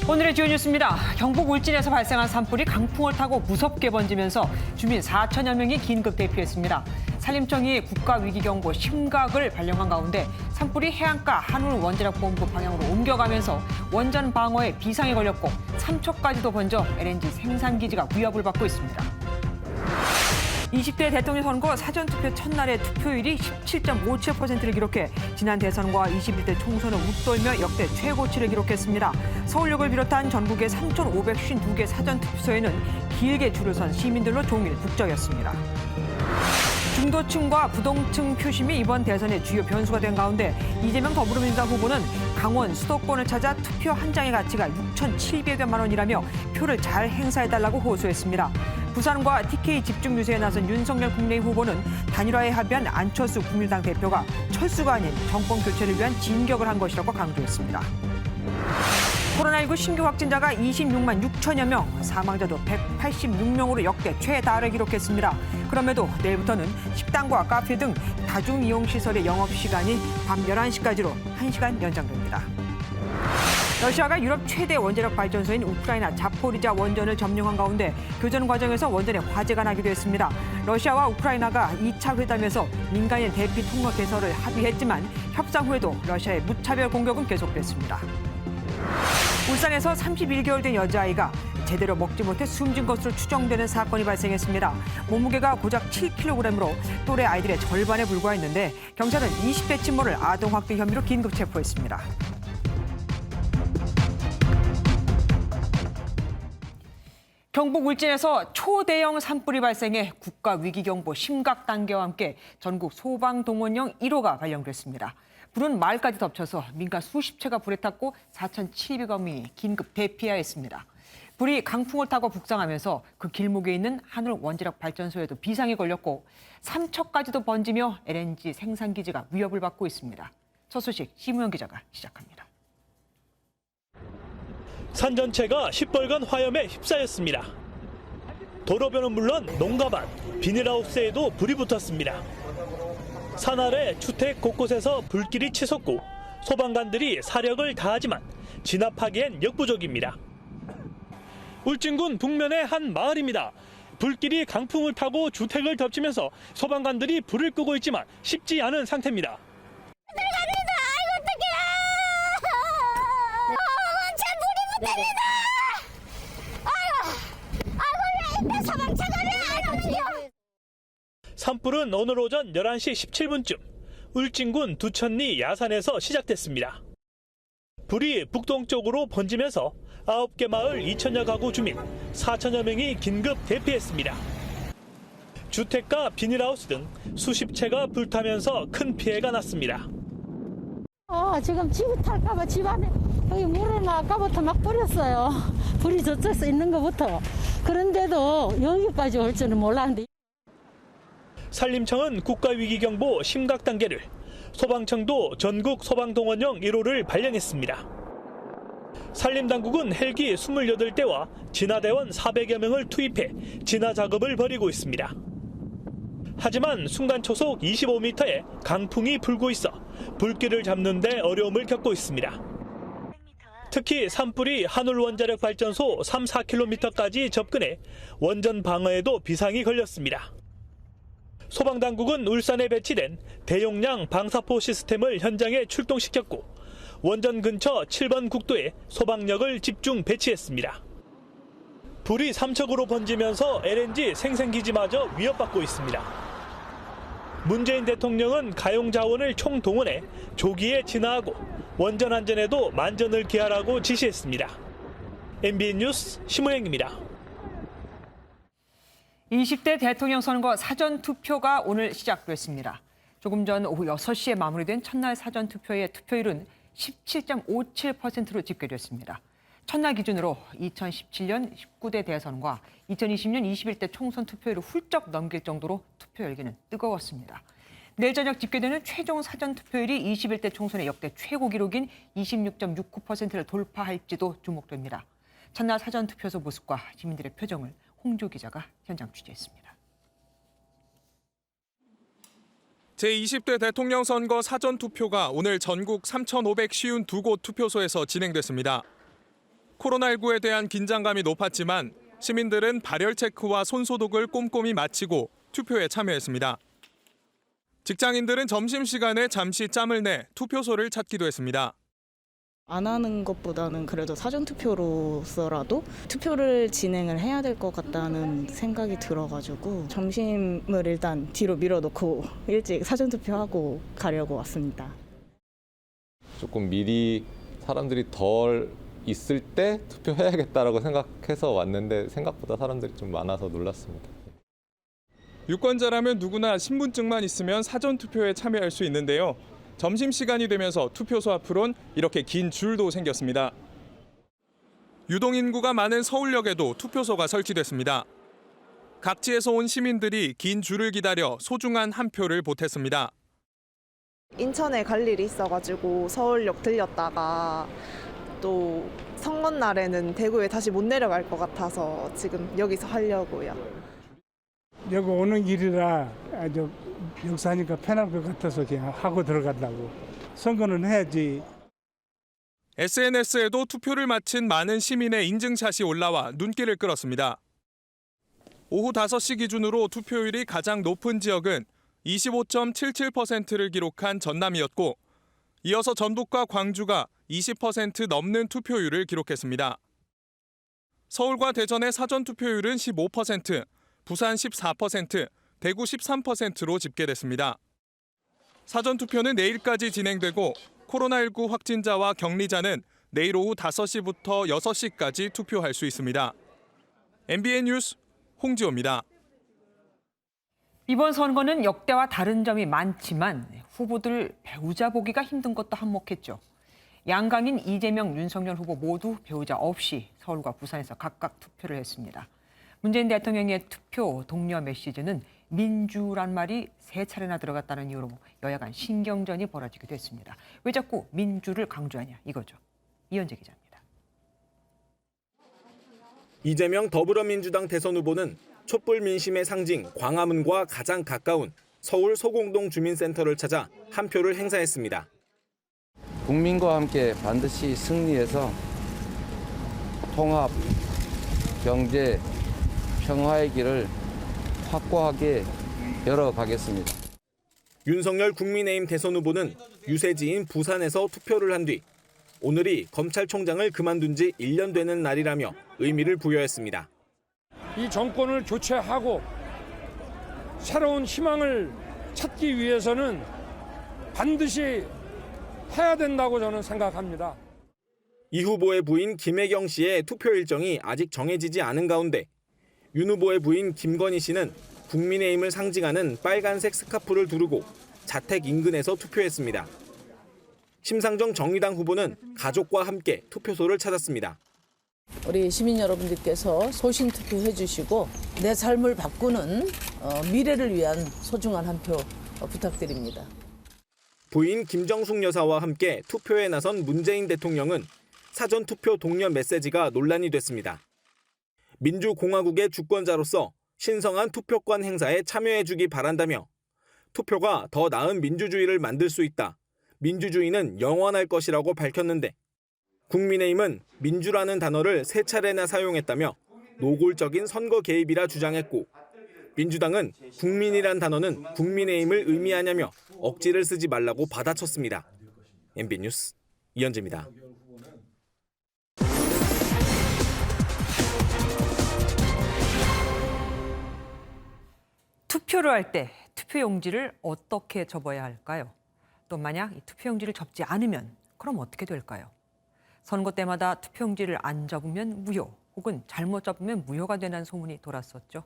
오늘의 주요 뉴스입니다. 경북 울진에서 발생한 산불이 강풍을 타고 무섭게 번지면서 주민 4천여 명이 긴급 대피했습니다. 산림청이 국가위기경보 심각을 발령한 가운데 산불이 해안가 한울원자력본부 방향으로 옮겨가면서 원전 방어에 비상이 걸렸고 삼척까지도 번져 LNG 생산기지가 위협을 받고 있습니다. 20대 대통령 선거 사전투표 첫날의 투표율이 17.57%를 기록해 지난 대선과 21대 총선을 웃돌며 역대 최고치를 기록했습니다. 서울역을 비롯한 전국의 3,552개 사전투표소에는 길게 줄을 선 시민들로 종일 북적였습니다. 중도층과 부동층 표심이 이번 대선의 주요 변수가 된 가운데 이재명 더불어민주당 후보는 강원 수도권을 찾아 투표 한 장의 가치가 6,700여만 원이라며 표를 잘 행사해달라고 호소했습니다. 부산과 TK 집중 유세에 나선 윤석열 국내의 후보는 단일화에 합의한 안철수 국민의당 대표가 철수가 아닌 정권 교체를 위한 진격을 한 것이라고 강조했습니다. 코로나19 신규 확진자가 26만 6천여 명, 사망자도 186명으로 역대 최다를 기록했습니다. 그럼에도 내일부터는 식당과 카페 등 다중이용시설의 영업시간이 밤 11시까지로 1시간 연장됩니다. 러시아가 유럽 최대 원자력 발전소인 우크라이나 자포리자 원전을 점령한 가운데 교전 과정에서 원전에 화재가 나기도 했습니다. 러시아와 우크라이나가 2차 회담에서 민간인 대피 통로 개설을 합의했지만 협상 후에도 러시아의 무차별 공격은 계속됐습니다. 울산에서 31개월 된 여자아이가 제대로 먹지 못해 숨진 것으로 추정되는 사건이 발생했습니다. 몸무게가 고작 7kg으로 또래 아이들의 절반에 불과했는데 경찰은 20대 친모를 아동학대 혐의로 긴급 체포했습니다. 경북 울진에서 초대형 산불이 발생해 국가위기경보 심각 단계와 함께 전국 소방동원령 1호가 발령됐습니다. 불은 마을까지 덮쳐서 민가 수십 채가 불에 탔고 4,700여 명이 긴급 대피해야 했습니다. 불이 강풍을 타고 북상하면서 그 길목에 있는 한울원자력발전소에도 비상이 걸렸고 삼척까지도 번지며 LNG 생산기지가 위협을 받고 있습니다. 첫 소식 심우영 기자가 시작합니다. 산 전체가 시뻘건 화염에 휩싸였습니다. 도로변은 물론 농가밭, 비닐하우스에도 불이 붙었습니다. 산 아래 주택 곳곳에서 불길이 치솟고 소방관들이 사력을 다하지만 진압하기엔 역부족입니다. 울진군 북면의 한 마을입니다. 불길이 강풍을 타고 주택을 덮치면서 소방관들이 불을 끄고 있지만 쉽지 않은 상태입니다. 산불은 오늘 오전 11시 17분쯤 울진군 두천리 야산에서 시작됐습니다. 불이 북동쪽으로 번지면서 9개 마을 2천여 가구 주민 4천여 명이 긴급 대피했습니다. 주택가 비닐하우스 등 수십 채가 불타면서 큰 피해가 났습니다. 지금 집이 탈까봐 집 안에 여기 물은 아까부터 막 뿌렸어요. 불이 저쪽에 있는 것부터. 그런데도 여기까지 올 줄은 몰랐는데. 산림청은 국가위기경보 심각 단계를, 소방청도 전국 소방동원령 1호를 발령했습니다. 산림당국은 헬기 28대와 진화대원 400여 명을 투입해 진화 작업을 벌이고 있습니다. 하지만 순간 초속 25m의 강풍이 불고 있어 불길을 잡는 데 어려움을 겪고 있습니다. 특히 산불이 한울원자력발전소 3, 4km까지 접근해 원전 방어에도 비상이 걸렸습니다. 소방당국은 울산에 배치된 대용량 방사포 시스템을 현장에 출동시켰고 원전 근처 7번 국도에 소방력을 집중 배치했습니다. 불이 삼척으로 번지면서 LNG 생산기지마저 위협받고 있습니다. 문재인 대통령은 가용 자원을 총동원해 조기에 진화하고 원전 안전에도 만전을 기하라고 지시했습니다. MBN 뉴스 심우영입니다. 20대 대통령 선거 사전투표가 오늘 시작됐습니다. 조금 전 오후 6시에 마무리된 첫날 사전투표의 투표율은 17.57%로 집계됐습니다. 첫날 기준으로 2017년 19대 대선과 2020년 21대 총선 투표율을 훌쩍 넘길 정도로 투표 열기는 뜨거웠습니다. 내일 저녁 집계되는 최종 사전투표율이 21대 총선의 역대 최고 기록인 26.69%를 돌파할지도 주목됩니다. 첫날 사전투표소 모습과 시민들의 표정을 홍조 기자가 현장 취재했습니다. 제20대 대통령 선거 사전투표가 오늘 전국 3,552곳 투표소에서 진행됐습니다. 코로나19에 대한 긴장감이 높았지만 시민들은 발열 체크와 손소독을 꼼꼼히 마치고 투표에 참여했습니다. 직장인들은 점심시간에 잠시 짬을 내 투표소를 찾기도 했습니다. 안 하는 것보다는 그래도 사전투표로서라도 투표를 진행을 해야 될 것 같다는 생각이 들어가지고 점심을 일단 뒤로 밀어놓고 일찍 사전투표하고 가려고 왔습니다. 조금 미리 사람들이 덜 있을 때 투표해야겠다라고 생각해서 왔는데 생각보다 사람들이 좀 많아서 놀랐습니다. 유권자라면 누구나 신분증만 있으면 사전투표에 참여할 수 있는데요. 점심시간이 되면서 투표소 앞으론 이렇게 긴 줄도 생겼습니다. 유동인구가 많은 서울역에도 투표소가 설치됐습니다. 각지에서 온 시민들이 긴 줄을 기다려 소중한 한 표를 보탰습니다. 인천에 갈 일이 있어가지고 서울역 들렸다가 또 선거날에는 대구에 다시 못 내려갈 것 같아서 지금 여기서 하려고요. 여기 오는 길이라 아주 역사하니까 편할 것 같아서 그냥 하고 들어간다고. 선거는 해야지. SNS에도 투표를 마친 많은 시민의 인증샷이 올라와 눈길을 끌었습니다. 오후 5시 기준으로 투표율이 가장 높은 지역은 25.77%를 기록한 전남이었고 이어서 전북과 광주가 20% 넘는 투표율을 기록했습니다. 서울과 대전의 사전투표율은 15%, 부산 14%, 대구 13%로 집계됐습니다. 사전투표는 내일까지 진행되고 코로나19 확진자와 격리자는 내일 오후 5시부터 6시까지 투표할 수 있습니다. MBN 뉴스 홍지호입니다. 이번 선거는 역대와 다른 점이 많지만 후보들 배우자 보기가 힘든 것도 한몫했죠. 양강인 이재명, 윤석열 후보 모두 배우자 없이 서울과 부산에서 각각 투표를 했습니다. 문재인 대통령의 투표 독려 메시지는 민주란 말이 3차례나 들어갔다는 이유로 여야 간 신경전이 벌어지기도 했습니다. 왜 자꾸 민주를 강조하냐 이거죠. 이현재 기자입니다. 이재명 더불어민주당 대선 후보는 촛불 민심의 상징 광화문과 가장 가까운 서울 소공동 주민센터를 찾아 한 표를 행사했습니다. 국민과 함께 반드시 승리해서 통합, 경제, 평화의 길을 확고하게 열어가겠습니다. 윤석열 국민의힘 대선 후보는 유세지인 부산에서 투표를 한 뒤 오늘이 검찰총장을 그만둔 지 1년 되는 날이라며 의미를 부여했습니다. 이 정권을 교체하고 새로운 희망을 찾기 위해서는 반드시 해야 된다고 저는 생각합니다. 이 후보의 부인 김혜경 씨의 투표 일정이 아직 정해지지 않은 가운데 윤 후보의 부인 김건희 씨는 국민의힘을 상징하는 빨간색 스카프를 두르고 자택 인근에서 투표했습니다. 심상정 정의당 후보는 가족과 함께 투표소를 찾았습니다. 우리 시민 여러분들께서 소신 투표해 주시고 내 삶을 바꾸는 미래를 위한 소중한 한 표 부탁드립니다. 부인 김정숙 여사와 함께 투표에 나선 문재인 대통령은 사전투표 독려 메시지가 논란이 됐습니다. 민주공화국의 주권자로서 신성한 투표권 행사에 참여해주기 바란다며 투표가 더 나은 민주주의를 만들 수 있다. 민주주의는 영원할 것이라고 밝혔는데 국민의힘은 민주라는 단어를 3차례나 사용했다며 노골적인 선거 개입이라 주장했고 민주당은 국민이란 단어는 국민의힘을 의미하냐며 억지를 쓰지 말라고 받아쳤습니다. MBN 뉴스 이현재입니다. 투표를 할 때 투표용지를 어떻게 접어야 할까요? 또 만약 이 투표용지를 접지 않으면 그럼 어떻게 될까요? 선거 때마다 투표용지를 안 접으면 무효 혹은 잘못 접으면 무효가 되는 소문이 돌았었죠.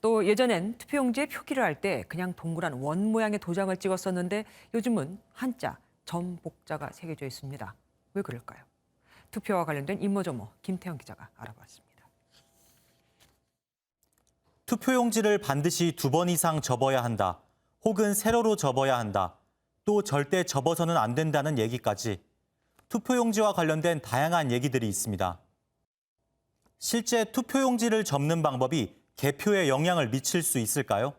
또 예전엔 투표용지에 표기를 할 때 그냥 동그란 원 모양의 도장을 찍었었는데 요즘은 한자, 점, 복자가 새겨져 있습니다. 왜 그럴까요? 투표와 관련된 인모저모 김태형 기자가 알아봤습니다. 투표용지를 반드시 2번 이상 접어야 한다. 혹은 세로로 접어야 한다. 또 절대 접어서는 안 된다는 얘기까지 투표용지와 관련된 다양한 얘기들이 있습니다. 실제 투표용지를 접는 방법이 개표에 영향을 미칠 수 있을까요?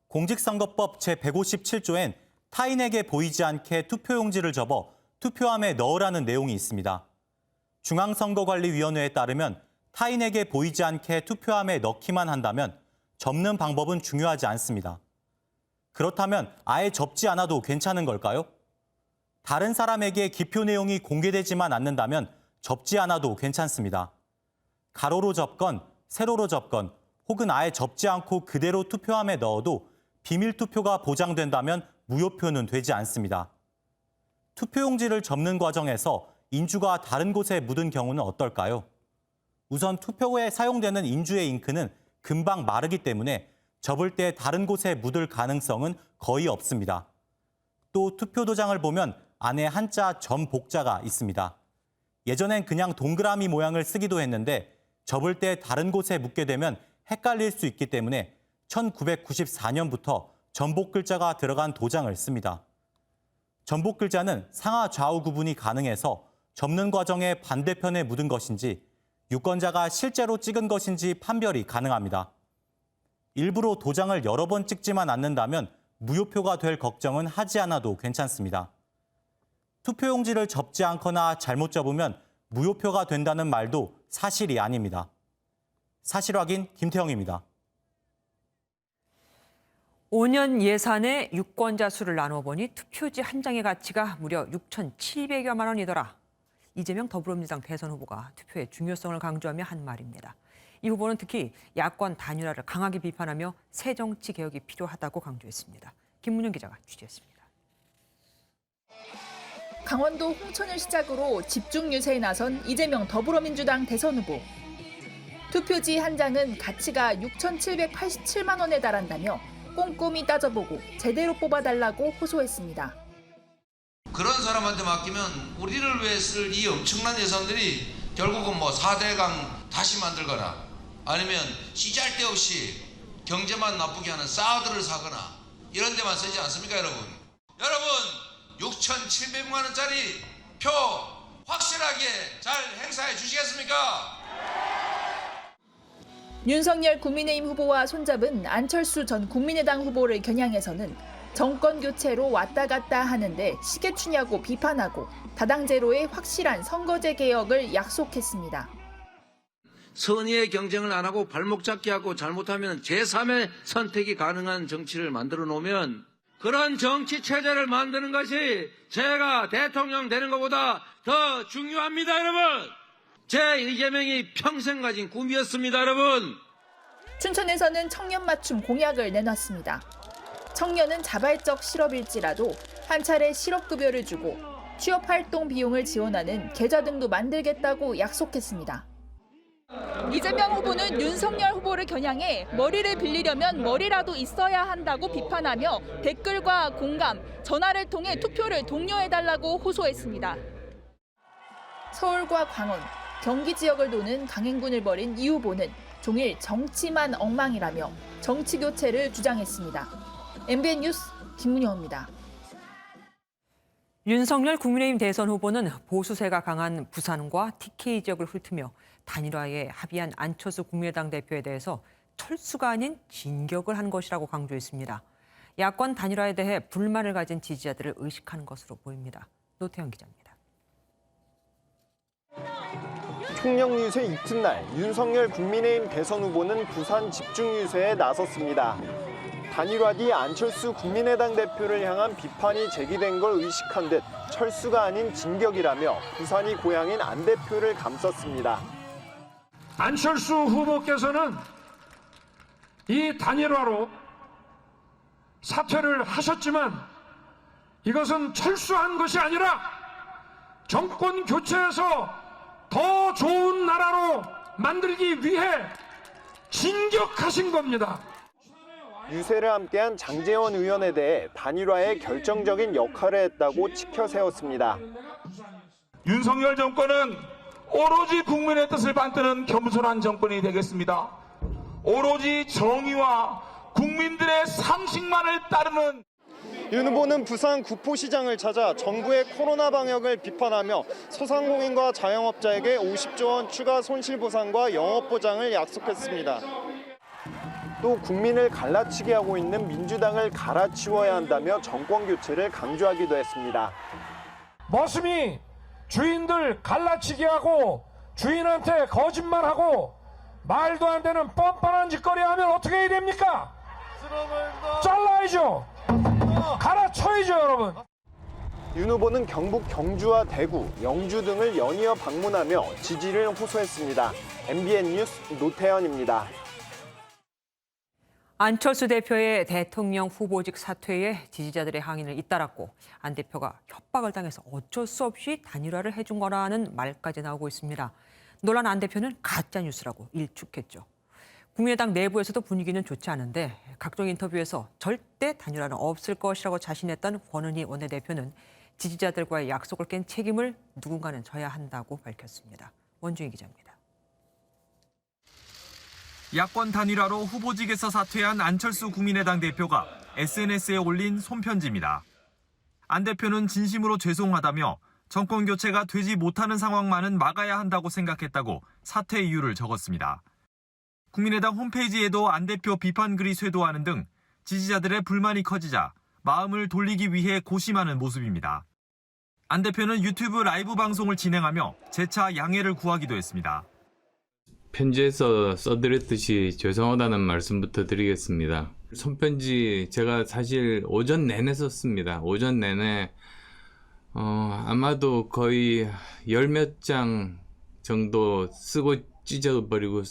공직선거법 제157조엔 타인에게 보이지 않게 투표용지를 접어 투표함에 넣으라는 내용이 있습니다. 중앙선거관리위원회에 따르면 타인에게 보이지 않게 투표함에 넣기만 한다면 접는 방법은 중요하지 않습니다. 그렇다면 아예 접지 않아도 괜찮은 걸까요? 다른 사람에게 기표 내용이 공개되지만 않는다면 접지 않아도 괜찮습니다. 가로로 접건, 세로로 접건, 혹은 아예 접지 않고 그대로 투표함에 넣어도 비밀 투표가 보장된다면 무효표는 되지 않습니다. 투표용지를 접는 과정에서 인주가 다른 곳에 묻은 경우는 어떨까요? 우선 투표에 사용되는 인주의 잉크는 금방 마르기 때문에 접을 때 다른 곳에 묻을 가능성은 거의 없습니다. 또 투표도장을 보면 안에 한자 점 복자가 있습니다. 예전엔 그냥 동그라미 모양을 쓰기도 했는데 접을 때 다른 곳에 묻게 되면 헷갈릴 수 있기 때문에 1994년부터 전복 글자가 들어간 도장을 씁니다. 전복 글자는 상하 좌우 구분이 가능해서 접는 과정에 반대편에 묻은 것인지 유권자가 실제로 찍은 것인지 판별이 가능합니다. 일부러 도장을 여러 번 찍지만 않는다면 무효표가 될 걱정은 하지 않아도 괜찮습니다. 투표용지를 접지 않거나 잘못 접으면 무효표가 된다는 말도 사실이 아닙니다. 사실 확인 김태형입니다. 5년 예산에 유권자 수를 나눠보니 투표지 한 장의 가치가 무려 6,700여만 원이더라. 이재명 더불어민주당 대선 후보가 투표의 중요성을 강조하며 한 말입니다. 이 후보는 특히 야권 단일화를 강하게 비판하며 새정치 개혁이 필요하다고 강조했습니다. 김문영 기자가 취재했습니다. 강원도 홍천을 시작으로 집중 유세에 나선 이재명 더불어민주당 대선 후보. 투표지 한 장은 가치가 6,787만 원에 달한다며 꼼꼼히 따져보고 제대로 뽑아달라고 호소했습니다. 그런 사람한테 맡기면 우리를 위해 쓸 이 엄청난 예산들이 결국은 뭐 4대강 다시 만들거나 아니면 시잘데없이 경제만 나쁘게 하는 사드를 사거나 이런 데만 쓰지 않습니까, 여러분? 여러분, 6,700만 원짜리 표 확실하게 잘 행사해 주시겠습니까? 윤석열 국민의힘 후보와 손잡은 안철수 전 국민의당 후보를 겨냥해서는 정권 교체로 왔다 갔다 하는데 시계추냐고 비판하고 다당제로의 확실한 선거제 개혁을 약속했습니다. 선의의 경쟁을 안 하고 발목 잡기 하고 잘못하면 제3의 선택이 가능한 정치를 만들어 놓으면 그런 정치 체제를 만드는 것이 제가 대통령 되는 것보다 더 중요합니다, 여러분. 제 이재명이 평생 가진 꿈이었습니다, 여러분. 춘천에서는 청년 맞춤 공약을 내놨습니다. 청년은 자발적 실업일지라도 한 차례 실업급여를 주고 취업활동 비용을 지원하는 계좌 등도 만들겠다고 약속했습니다. 이재명 후보는 윤석열 후보를 겨냥해 머리를 빌리려면 머리라도 있어야 한다고 비판하며 댓글과 공감, 전화를 통해 투표를 독려해달라고 호소했습니다. 서울과 강원, 경기 지역을 도는 강행군을 벌인 이 후보는 종일 정치만 엉망이라며 정치 교체를 주장했습니다. MBN 뉴스 김문영입니다. 윤석열 국민의힘 대선 후보는 보수세가 강한 부산과 TK 지역을 훑으며 단일화에 합의한 안철수 국민의당 대표에 대해서 철수가 아닌 진격을 한 것이라고 강조했습니다. 야권 단일화에 대해 불만을 가진 지지자들을 의식하는 것으로 보입니다. 노태현 기자입니다. 총력 유세 이튿날 윤석열 국민의힘 대선 후보는 부산 집중 유세에 나섰습니다. 단일화 뒤 안철수 국민의당 대표를 향한 비판이 제기된 걸 의식한 듯 철수가 아닌 진격이라며 부산이 고향인 안 대표를 감쌌습니다. 안철수 후보께서는 이 단일화로 사퇴를 하셨지만 이것은 철수한 것이 아니라 정권 교체해서 더 좋은 나라로 만들기 위해 진격하신 겁니다. 유세를 함께한 장제원 의원에 대해 단일화에 결정적인 역할을 했다고 치켜세웠습니다. 윤석열 정권은 오로지 국민의 뜻을 받드는 겸손한 정권이 되겠습니다. 오로지 정의와 국민들의 상식만을 따르는. 윤 후보는 부산 구포시장을 찾아 정부의 코로나 방역을 비판하며 소상공인과 자영업자에게 50조 원 추가 손실보상과 영업보장을 약속했습니다. 또 국민을 갈라치게 하고 있는 민주당을 갈아치워야 한다며 정권 교체를 강조하기도 했습니다. 머슴이 주인들 갈라치기 하고 주인한테 거짓말하고 말도 안 되는 뻔뻔한 짓거리 하면 어떻게 해야 됩니까? 잘라야죠. 갈아쳐야죠, 여러분. 윤 후보는 경북 경주와 대구, 영주 등을 연이어 방문하며 지지를 호소했습니다. MBN 뉴스 노태현입니다. 안철수 대표의 대통령 후보직 사퇴에 지지자들의 항의를 잇따랐고 안 대표가 협박을 당해서 어쩔 수 없이 단일화를 해준 거라는 말까지 나오고 있습니다. 논란 안 대표는 가짜 뉴스라고 일축했죠. 국민의당 내부에서도 분위기는 좋지 않은데 각종 인터뷰에서 절대 단일화는 없을 것이라고 자신했던 권은희 원내대표는 지지자들과의 약속을 깬 책임을 누군가는 져야 한다고 밝혔습니다. 원주희 기자입니다. 야권 단일화로 후보직에서 사퇴한 안철수 국민의당 대표가 SNS에 올린 손편지입니다. 안 대표는 진심으로 죄송하다며 정권 교체가 되지 못하는 상황만은 막아야 한다고 생각했다고 사퇴 이유를 적었습니다. 국민의당 홈페이지에도 안 대표 비판 글이 쇄도하는 등 지지자들의 불만이 커지자 마음을 돌리기 위해 고심하는 모습입니다. 안 대표는 유튜브 라이브 방송을 진행하며 재차 양해를 구하기도 했습니다. 편지에서 써드렸듯이 죄송하다는 말씀부터 드리겠습니다. 손편지 제가 사실 오전 내내 썼습니다. 오전 내내 아마도 거의 10몇 장 정도 쓰고 찢어버리고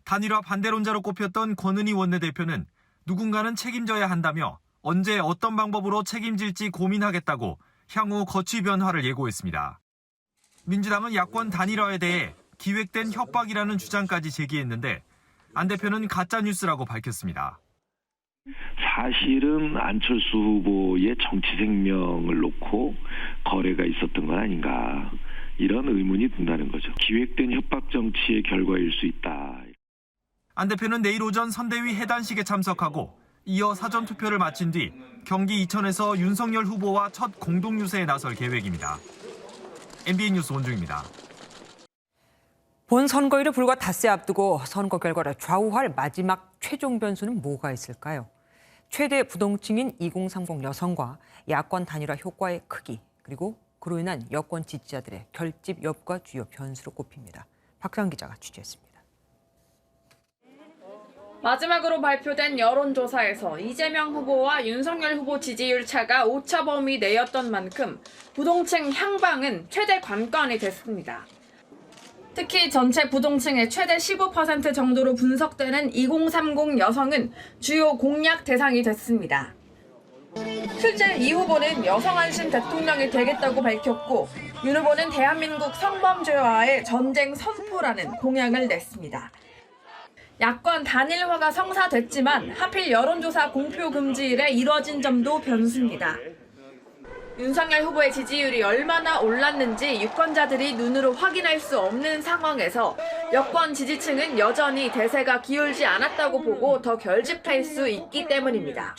단일화 반대론자로 꼽혔던 권은희 원내대표는 누군가는 책임져야 한다며 언제 어떤 방법으로 책임질지 고민하겠다고 향후 거취 변화를 예고했습니다. 민주당은 야권 단일화에 대해 기획된 협박이라는 주장까지 제기했는데 안 대표는 가짜뉴스라고 밝혔습니다. 사실은 안철수 후보의 정치 생명을 놓고 거래가 있었던 건 아닌가, 이런 의문이 든다는 거죠. 기획된 협박 정치의 결과일 수 있다. 안 대표는 내일 오전 선대위 해단식에 참석하고 이어 사전투표를 마친 뒤 경기 이천에서 윤석열 후보와 첫 공동유세에 나설 계획입니다. MBN 뉴스 원중입니다. 본선거일을 불과 닷새 앞두고 선거 결과를 좌우할 마지막 최종 변수는 뭐가 있을까요? 최대 부동층인 2030 여성과 야권 단일화 효과의 크기, 그리고 그로 인한 여권 지지자들의 결집 여부가 주요 변수로 꼽힙니다. 박상 기자가 취재했습니다. 마지막으로 발표된 여론조사에서 이재명 후보와 윤석열 후보 지지율 차가 오차 범위 내였던 만큼 부동층 향방은 최대 관건이 됐습니다. 특히 전체 부동층의 최대 15% 정도로 분석되는 2030 여성은 주요 공략 대상이 됐습니다. 실제 이 후보는 여성 안심 대통령이 되겠다고 밝혔고 윤 후보는 대한민국 성범죄와의 전쟁 선포라는 공약을 냈습니다. 야권 단일화가 성사됐지만 하필 여론조사 공표 금지일에 이뤄진 점도 변수입니다. 윤석열 후보의 지지율이 얼마나 올랐는지 유권자들이 눈으로 확인할 수 없는 상황에서 여권 지지층은 여전히 대세가 기울지 않았다고 보고 더 결집할 수 있기 때문입니다.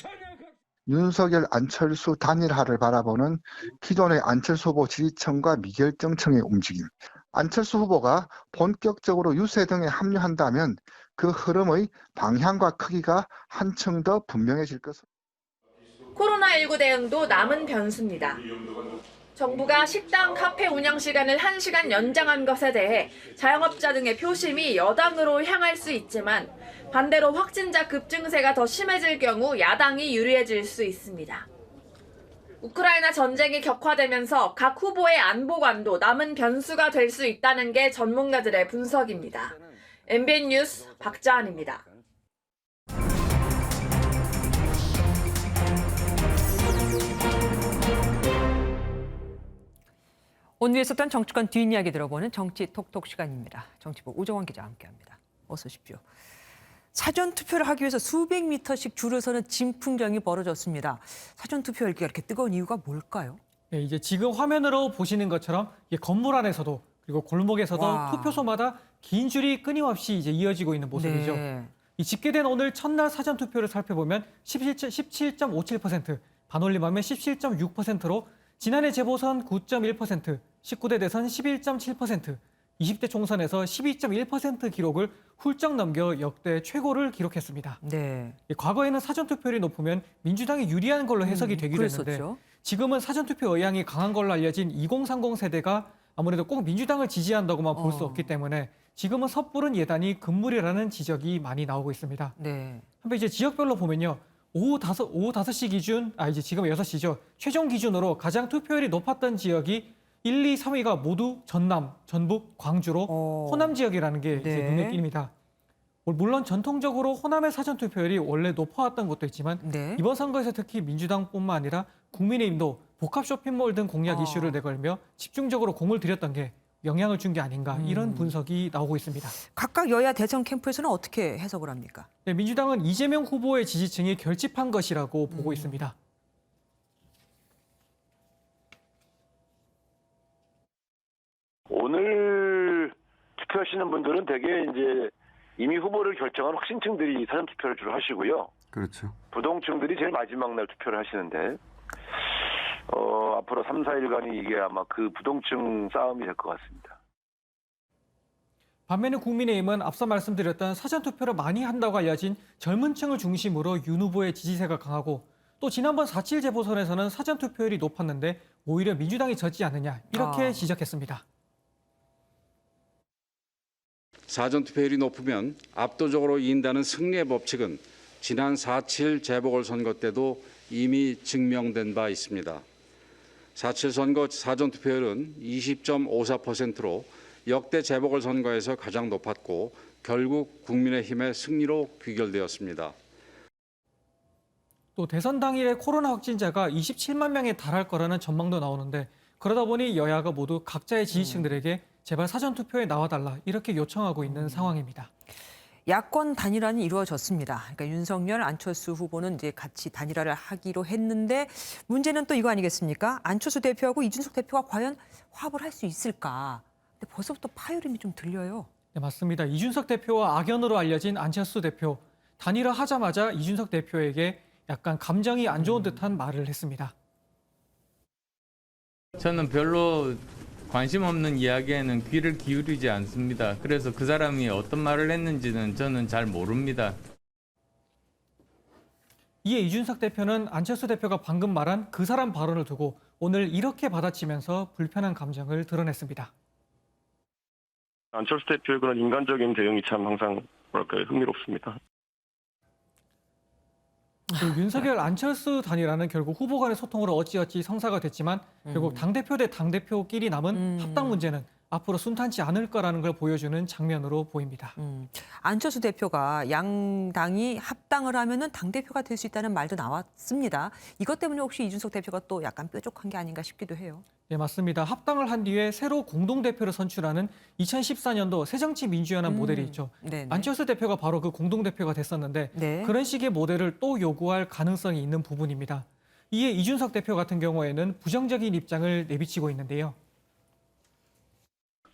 윤석열 안철수 단일화를 바라보는 기존의 안철수 후보 지지층과 미결정층의 움직임. 안철수 후보가 본격적으로 유세 등에 합류한다면 그 흐름의 방향과 크기가 한층 더 분명해질 것입니다. 코로나19 대응도 남은 변수입니다. 정부가 식당, 카페 운영 시간을 1시간 연장한 것에 대해 자영업자 등의 표심이 여당으로 향할 수 있지만 반대로 확진자 급증세가 더 심해질 경우 야당이 유리해질 수 있습니다. 우크라이나 전쟁이 격화되면서 각 후보의 안보관도 남은 변수가 될 수 있다는 게 전문가들의 분석입니다. MBN 뉴스 박자한입니다. 오늘 있었던 정치권 뒷이야기 들어보는 정치 톡톡 시간입니다. 정치부 우정원 기자와 함께합니다. 어서 오십시오. 사전투표를 하기 위해서 수백 미터씩 줄을 서는 진풍경이 벌어졌습니다. 사전투표 열기가 이렇게 뜨거운 이유가 뭘까요? 네, 이제 지금 화면으로 보시는 것처럼 건물 안에서도 그리고 골목에서도 와. 투표소마다 긴 줄이 끊임없이 이제 이어지고 있는 모습이죠. 네. 이 집계된 오늘 첫날 사전투표를 살펴보면 17.57%, 반올림하면 17.6%로 지난해 재보선 9.1%, 19대 대선 11.7%, 20대 총선에서 12.1% 기록을 훌쩍 넘겨 역대 최고를 기록했습니다. 네. 과거에는 사전투표율이 높으면 민주당이 유리한 걸로 해석이 되기도 했는데 지금은 사전투표 의향이 강한 걸로 알려진 2030 세대가 아무래도 꼭 민주당을 지지한다고만 볼 수 없기 때문에 지금은 섣부른 예단이 금물이라는 지적이 많이 나오고 있습니다. 네. 한편 이제 지역별로 보면요. 오후 5시 기준, 이제 지금 6시죠. 최종 기준으로 가장 투표율이 높았던 지역이 1, 2, 3위가 모두 전남, 전북, 광주로 호남 지역이라는 게 이제 네. 눈에 띕니다. 물론 전통적으로 호남의 사전투표율이 원래 높아왔던 것도 있지만 네. 이번 선거에서 특히 민주당뿐만 아니라 국민의힘도 복합 쇼핑몰 등 공약 이슈를 내걸며 집중적으로 공을 들였던 게 영향을 준 게 아닌가 이런 분석이 나오고 있습니다. 각각 여야 대선 캠프에서는 어떻게 해석을 합니까? 네, 민주당은 이재명 후보의 지지층이 결집한 것이라고 보고 있습니다. 오늘 투표하시는 분들은 대개 이제 이미 후보를 결정한 확신층들이 사전 투표를 주로 하시고요. 그렇죠. 부동층들이 제일 마지막 날 투표를 하시는데 앞으로 3, 4일간이 이게 아마 그 부동층 싸움이 될 것 같습니다. 반면에 국민의힘은 앞서 말씀드렸던 사전투표를 많이 한다고 알려진 젊은 층을 중심으로 윤 후보의 지지세가 강하고 또 지난번 4.7 재보선에서는 사전투표율이 높았는데 오히려 민주당이 졌지 않느냐 이렇게 지적했습니다. 사전투표율이 높으면 압도적으로 이긴다는 승리의 법칙은 지난 4.7 재보궐선거 때도 이미 증명된 바 있습니다. 4.7 선거 사전투표율은 20.54%로 역대 재보궐선거에서 가장 높았고 결국 국민의힘의 승리로 귀결되었습니다. 또 대선 당일에 코로나 확진자가 27만 명에 달할 거라는 전망도 나오는데 그러다 보니 여야가 모두 각자의 지지층들에게 제발 사전투표에 나와달라 이렇게 요청하고 있는 상황입니다. 야권 단일화는 이루어졌습니다. 그러니까 윤석열, 안철수 후보는 이제 같이 단일화를 하기로 했는데 문제는 또 이거 아니겠습니까? 안철수 대표하고 이준석 대표가 과연 화합을 할 수 있을까? 근데 벌써부터 파열음이 좀 들려요. 네, 맞습니다. 이준석 대표와 악연으로 알려진 안철수 대표. 단일화 하자마자 이준석 대표에게 약간 감정이 안 좋은 듯한 말을 했습니다. 저는 별로 관심 없는 이야기에는 귀를 기울이지 않습니다. 그래서 그 사람이 어떤 말을 했는지는 저는 잘 모릅니다. 이에 이준석 대표는 안철수 대표가 방금 말한 그 사람 발언을 두고 오늘 이렇게 받아치면서 불편한 감정을 드러냈습니다. 안철수 대표의 그런 인간적인 대응이 참 항상 흥미롭습니다. 윤석열, 안철수 단일화는 결국 후보 간의 소통으로 어찌어찌 성사가 됐지만 결국 당대표 대 당대표끼리 남은 합당 문제는 앞으로 순탄치 않을 거라는 걸 보여주는 장면으로 보입니다. 안철수 대표가 양당이 합당을 하면은 당대표가 될 수 있다는 말도 나왔습니다. 이것 때문에 혹시 이준석 대표가 또 약간 뾰족한 게 아닌가 싶기도 해요. 네, 맞습니다. 합당을 한 뒤에 새로 공동대표를 선출하는 2014년도 새정치민주연합 모델이 있죠. 네네. 안철수 대표가 바로 그 공동대표가 됐었는데 네. 그런 식의 모델을 또 요구할 가능성이 있는 부분입니다. 이에 이준석 대표 같은 경우에는 부정적인 입장을 내비치고 있는데요.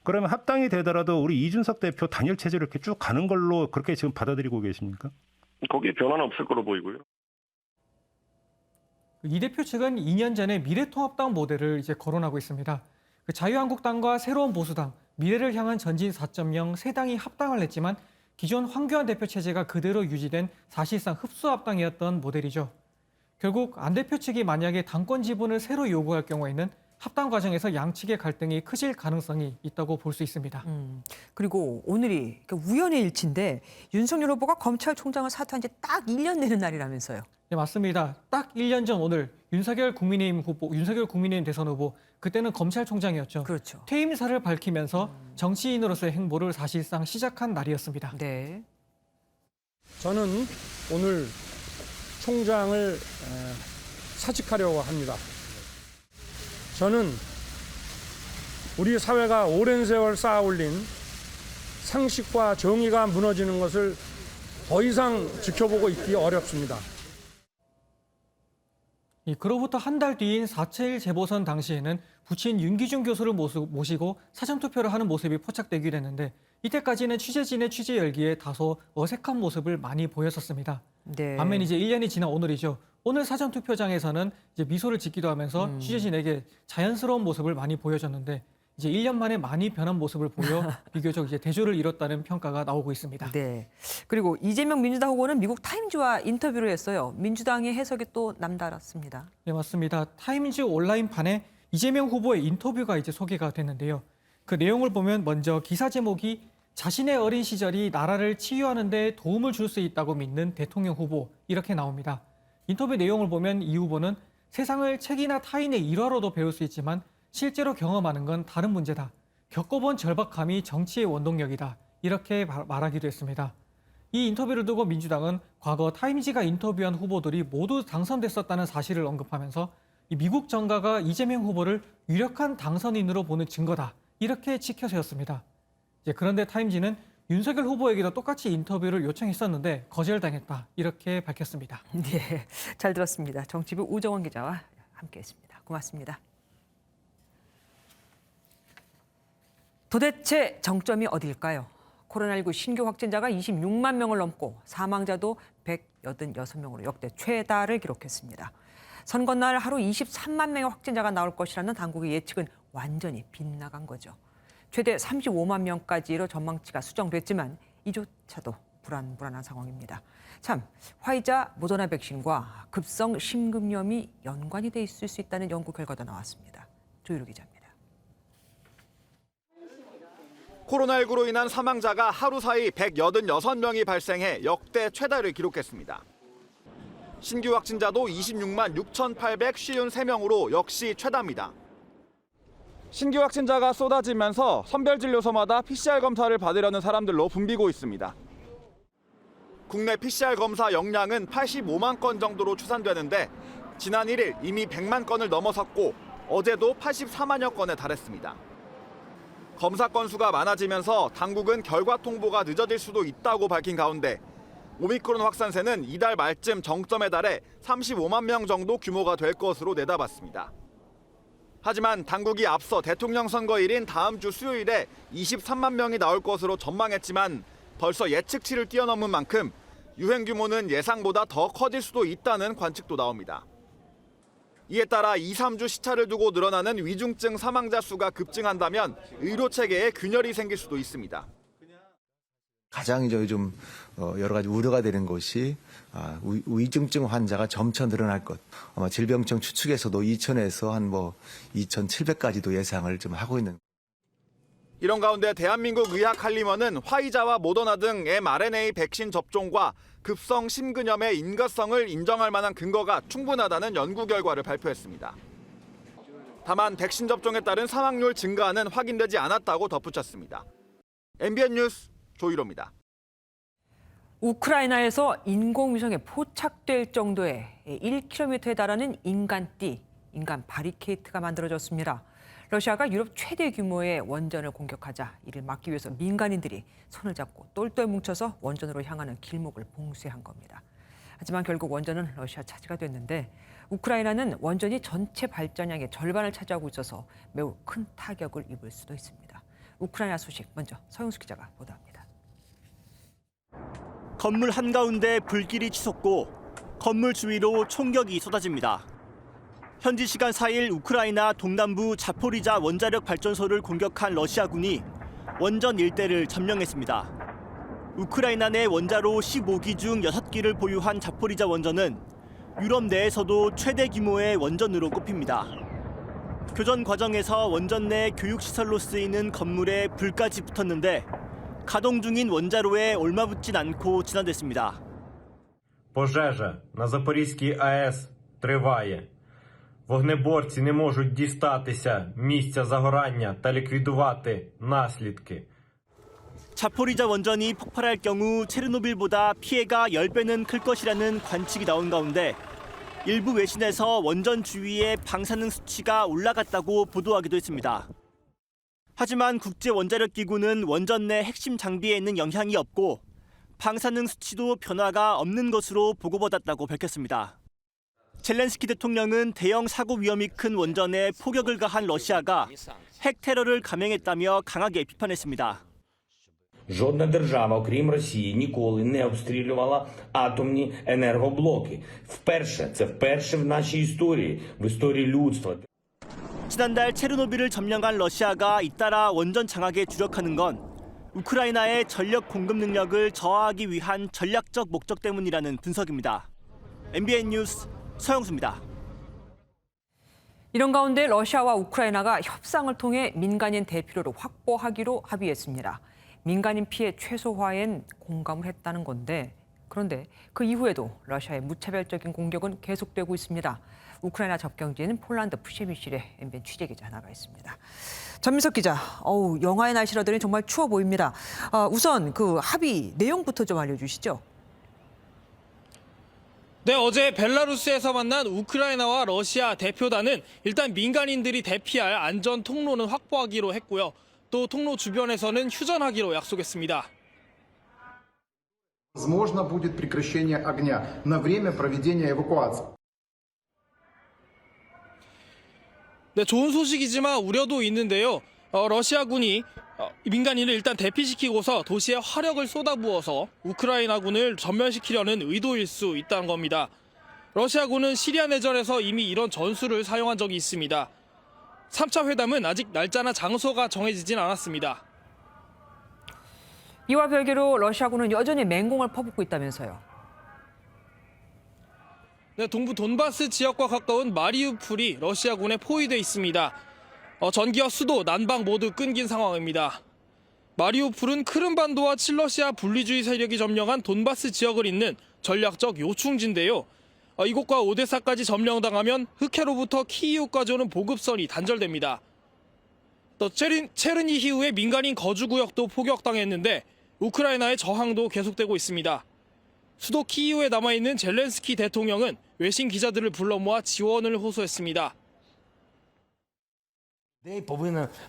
그러면 합당이 되더라도 우리 이준석 대표 단일 체제로 이렇게 쭉 가는 걸로 그렇게 지금 받아들이고 계십니까? 거기에 변화는 없을 거로 보이고요. 이 대표 측은 2년 전에 미래통합당 모델을 이제 거론하고 있습니다. 자유한국당과 새로운 보수당, 미래를 향한 전진 4.0 세 당이 합당을 했지만 기존 황교안 대표 체제가 그대로 유지된 사실상 흡수합당이었던 모델이죠. 결국 안 대표 측이 만약에 당권 지분을 새로 요구할 경우에는 합당 과정에서 양측의 갈등이 크실 가능성이 있다고 볼 수 있습니다. 그리고 오늘이 우연의 일치인데 윤석열 후보가 검찰총장을 사퇴한 지 딱 1년 되는 날이라면서요. 네, 맞습니다. 딱 1년 전 오늘 윤석열 국민의힘 대선 후보, 그때는 검찰총장이었죠. 그렇죠. 퇴임사를 밝히면서 정치인으로서의 행보를 사실상 시작한 날이었습니다. 네. 저는 오늘 총장을 사직하려고 합니다. 저는 우리 사회가 오랜 세월 쌓아올린 상식과 정의가 무너지는 것을 더 이상 지켜보고 있기 어렵습니다. 그로부터 한 달 뒤인 4.7 재보선 당시에는 부친 윤기중 교수를 모시고 사전투표를 하는 모습이 포착되기도 했는데 이때까지는 취재진의 취재 열기에 다소 어색한 모습을 많이 보였었습니다. 네. 반면 이제 1년이 지난 오늘이죠. 오늘 사전투표장에서는 이제 미소를 짓기도 하면서 취재진에게 자연스러운 모습을 많이 보여줬는데 이제 1년 만에 많이 변한 모습을 보여 비교적 이제 대조를 이뤘다는 평가가 나오고 있습니다. 네. 그리고 이재명 민주당 후보는 미국 타임즈와 인터뷰를 했어요. 민주당의 해석이 또 남다랐습니다. 네, 맞습니다. 타임즈 온라인판에 이재명 후보의 인터뷰가 이제 소개가 됐는데요. 그 내용을 보면 먼저 기사 제목이 자신의 어린 시절이 나라를 치유하는 데 도움을 줄 수 있다고 믿는 대통령 후보 이렇게 나옵니다. 인터뷰 내용을 보면 이 후보는 세상을 책이나 타인의 일화로도 배울 수 있지만 실제로 경험하는 건 다른 문제다. 겪어본 절박함이 정치의 원동력이다. 이렇게 말하기도 했습니다. 이 인터뷰를 두고 민주당은 과거 타임지가 인터뷰한 후보들이 모두 당선됐었다는 사실을 언급하면서 이 미국 정가가 이재명 후보를 유력한 당선인으로 보는 증거다. 이렇게 치켜세웠습니다. 그런데 타임지는 윤석열 후보에게도 똑같이 인터뷰를 요청했었는데 거절당했다. 이렇게 밝혔습니다. 네, 잘 들었습니다. 정치부 우정원 기자와 함께했습니다. 고맙습니다. 도대체 정점이 어디일까요? 코로나19 신규 확진자가 26만 명을 넘고 사망자도 186명으로 역대 최다를 기록했습니다. 선거날 하루 23만 명의 확진자가 나올 것이라는 당국의 예측은 완전히 빗나간 거죠. 최대 35만 명까지로 전망치가 수정됐지만 이조차도 불안한 상황입니다. 참, 화이자 모더나 백신과 급성 심근염이 연관이 돼 있을 수 있다는 연구 결과도 나왔습니다. 조유루 기자입니다. 코로나19로 인한 사망자가 하루 사이 186명이 발생해 역대 최다를 기록했습니다. 신규 확진자도 26만 6,853명으로 역시 최다입니다. 신규 확진자가 쏟아지면서 선별진료소마다 PCR 검사를 받으려는 사람들로 붐비고 있습니다. 국내 PCR 검사 역량은 85만 건 정도로 추산되는데 지난 1일 이미 100만 건을 넘어섰고 어제도 84만여 건에 달했습니다. 검사 건수가 많아지면서 당국은 결과 통보가 늦어질 수도 있다고 밝힌 가운데 오미크론 확산세는 이달 말쯤 정점에 달해 35만 명 정도 규모가 될 것으로 내다봤습니다. 하지만 당국이 앞서 대통령 선거일인 다음 주 수요일에 23만 명이 나올 것으로 전망했지만 벌써 예측치를 뛰어넘은 만큼 유행 규모는 예상보다 더 커질 수도 있다는 관측도 나옵니다. 이에 따라 2, 3주 시차를 두고 늘어나는 위중증 사망자 수가 급증한다면 의료 체계에 균열이 생길 수도 있습니다. 가장 좀 여러 가지 우려가 되는 것이 위중증 환자가 점차 늘어날 것. 아마 질병청 추측에서도 2,000에서 한 2,700까지도 예상을 좀 하고 있는. 이런 가운데 대한민국 의학칼리머는 화이자와 모더나 등 mRNA 백신 접종과 급성 심근염의 인과성을 인정할 만한 근거가 충분하다는 연구 결과를 발표했습니다. 다만 백신 접종에 따른 사망률 증가는 확인되지 않았다고 덧붙였습니다. MBN 뉴스 조일호입니다. 우크라이나에서 인공위성에 포착될 정도의 1km에 달하는 인간띠, 인간 바리케이트가 만들어졌습니다. 러시아가 유럽 최대 규모의 원전을 공격하자 이를 막기 위해서 민간인들이 손을 잡고 똘똘 뭉쳐서 원전으로 향하는 길목을 봉쇄한 겁니다. 하지만 결국 원전은 러시아 차지가 됐는데 우크라이나는 원전이 전체 발전량의 절반을 차지하고 있어서 매우 큰 타격을 입을 수도 있습니다. 우크라이나 소식 먼저 서영수 기자가 보도합니다. 건물 한가운데 불길이 치솟고 건물 주위로 총격이 쏟아집니다. 현지 시간 4일 우크라이나 동남부 자포리자 원자력 발전소를 공격한 러시아군이 원전 일대를 점령했습니다. 우크라이나 내 원자로 15기 중 6기를 보유한 자포리자 원전은 유럽 내에서도 최대 규모의 원전으로 꼽힙니다. 교전 과정에서 원전 내 교육시설로 쓰이는 건물에 불까지 붙었는데 가동 중인 원자로에 올마붙진 않고 진화됐습니다. Пожежа на Запорізькій АЕС триває. Вогнеборці не можуть дістатися місця загорання та ліквідувати наслідки. 자포리자 원전이 폭발할 경우 체르노빌보다 피해가 10배는 클 것이라는 관측이 나온 가운데 일부 외신에서 원전 주위의 방사능 수치가 올라갔다고 보도하기도 했습니다. 하지만 국제원자력기구는 원전 내 핵심 장비에는 영향이 없고 방사능 수치도 변화가 없는 것으로 보고받았다고 밝혔습니다. 젤렌스키 대통령은 대형 사고 위험이 큰 원전에 포격을 가한 러시아가 핵 테러를 감행했다며 강하게 비판했습니다. Жодна держава, окрім Росії, ніколи не обстрілювала атомні енергоблоки. Це вперше в нашій історії, в історії людства. 지난달 체르노빌을 점령한 러시아가 잇따라 원전 장악에 주력하는 건 우크라이나의 전력 공급 능력을 저하하기 위한 전략적 목적 때문이라는 분석입니다. MBN 뉴스 서영수입니다. 이런 가운데 러시아와 우크라이나가 협상을 통해 민간인 대피로를 확보하기로 합의했습니다. 민간인 피해 최소화엔 공감을 했다는 건데, 그런데 그 이후에도 러시아의 무차별적인 공격은 계속되고 있습니다. 우크라이나 접경지인 폴란드 푸셰미실에 MBN 취재기자 나가 있습니다. 전민석 기자, 영하의 날씨라더니 정말 추워 보입니다. 우선 그 합의 내용부터 좀 알려주시죠. 네, 어제 벨라루스에서 만난 우크라이나와 러시아 대표단은 일단 민간인들이 대피할 안전 통로는 확보하기로 했고요. 또 통로 주변에서는 휴전하기로 약속했습니다. Возможно будет прекращение огня на время проведения эвакуации. 네, 좋은 소식이지만 우려도 있는데요. 러시아군이 민간인을 일단 대피시키고서 도시에 화력을 쏟아부어서 우크라이나군을 전면시키려는 의도일 수 있다는 겁니다. 러시아군은 시리아 내전에서 이미 이런 전술을 사용한 적이 있습니다. 3차 회담은 아직 날짜나 장소가 정해지진 않았습니다. 이와 별개로 러시아군은 여전히 맹공을 퍼붓고 있다면서요. 네, 동부 돈바스 지역과 가까운 마리우폴이 러시아군에 포위돼 있습니다. 전기와 수도, 난방 모두 끊긴 상황입니다. 마리우폴은 크림반도와 친러시아 분리주의 세력이 점령한 돈바스 지역을 잇는 전략적 요충지인데요. 이곳과 오데사까지 점령당하면 흑해로부터 키이우까지 오는 보급선이 단절됩니다. 또 체르니히우의 민간인 거주구역도 포격당했는데 우크라이나의 저항도 계속되고 있습니다. 수도 키이우에 남아있는 젤렌스키 대통령은 외신 기자들을 불러 모아 지원을 호소했습니다.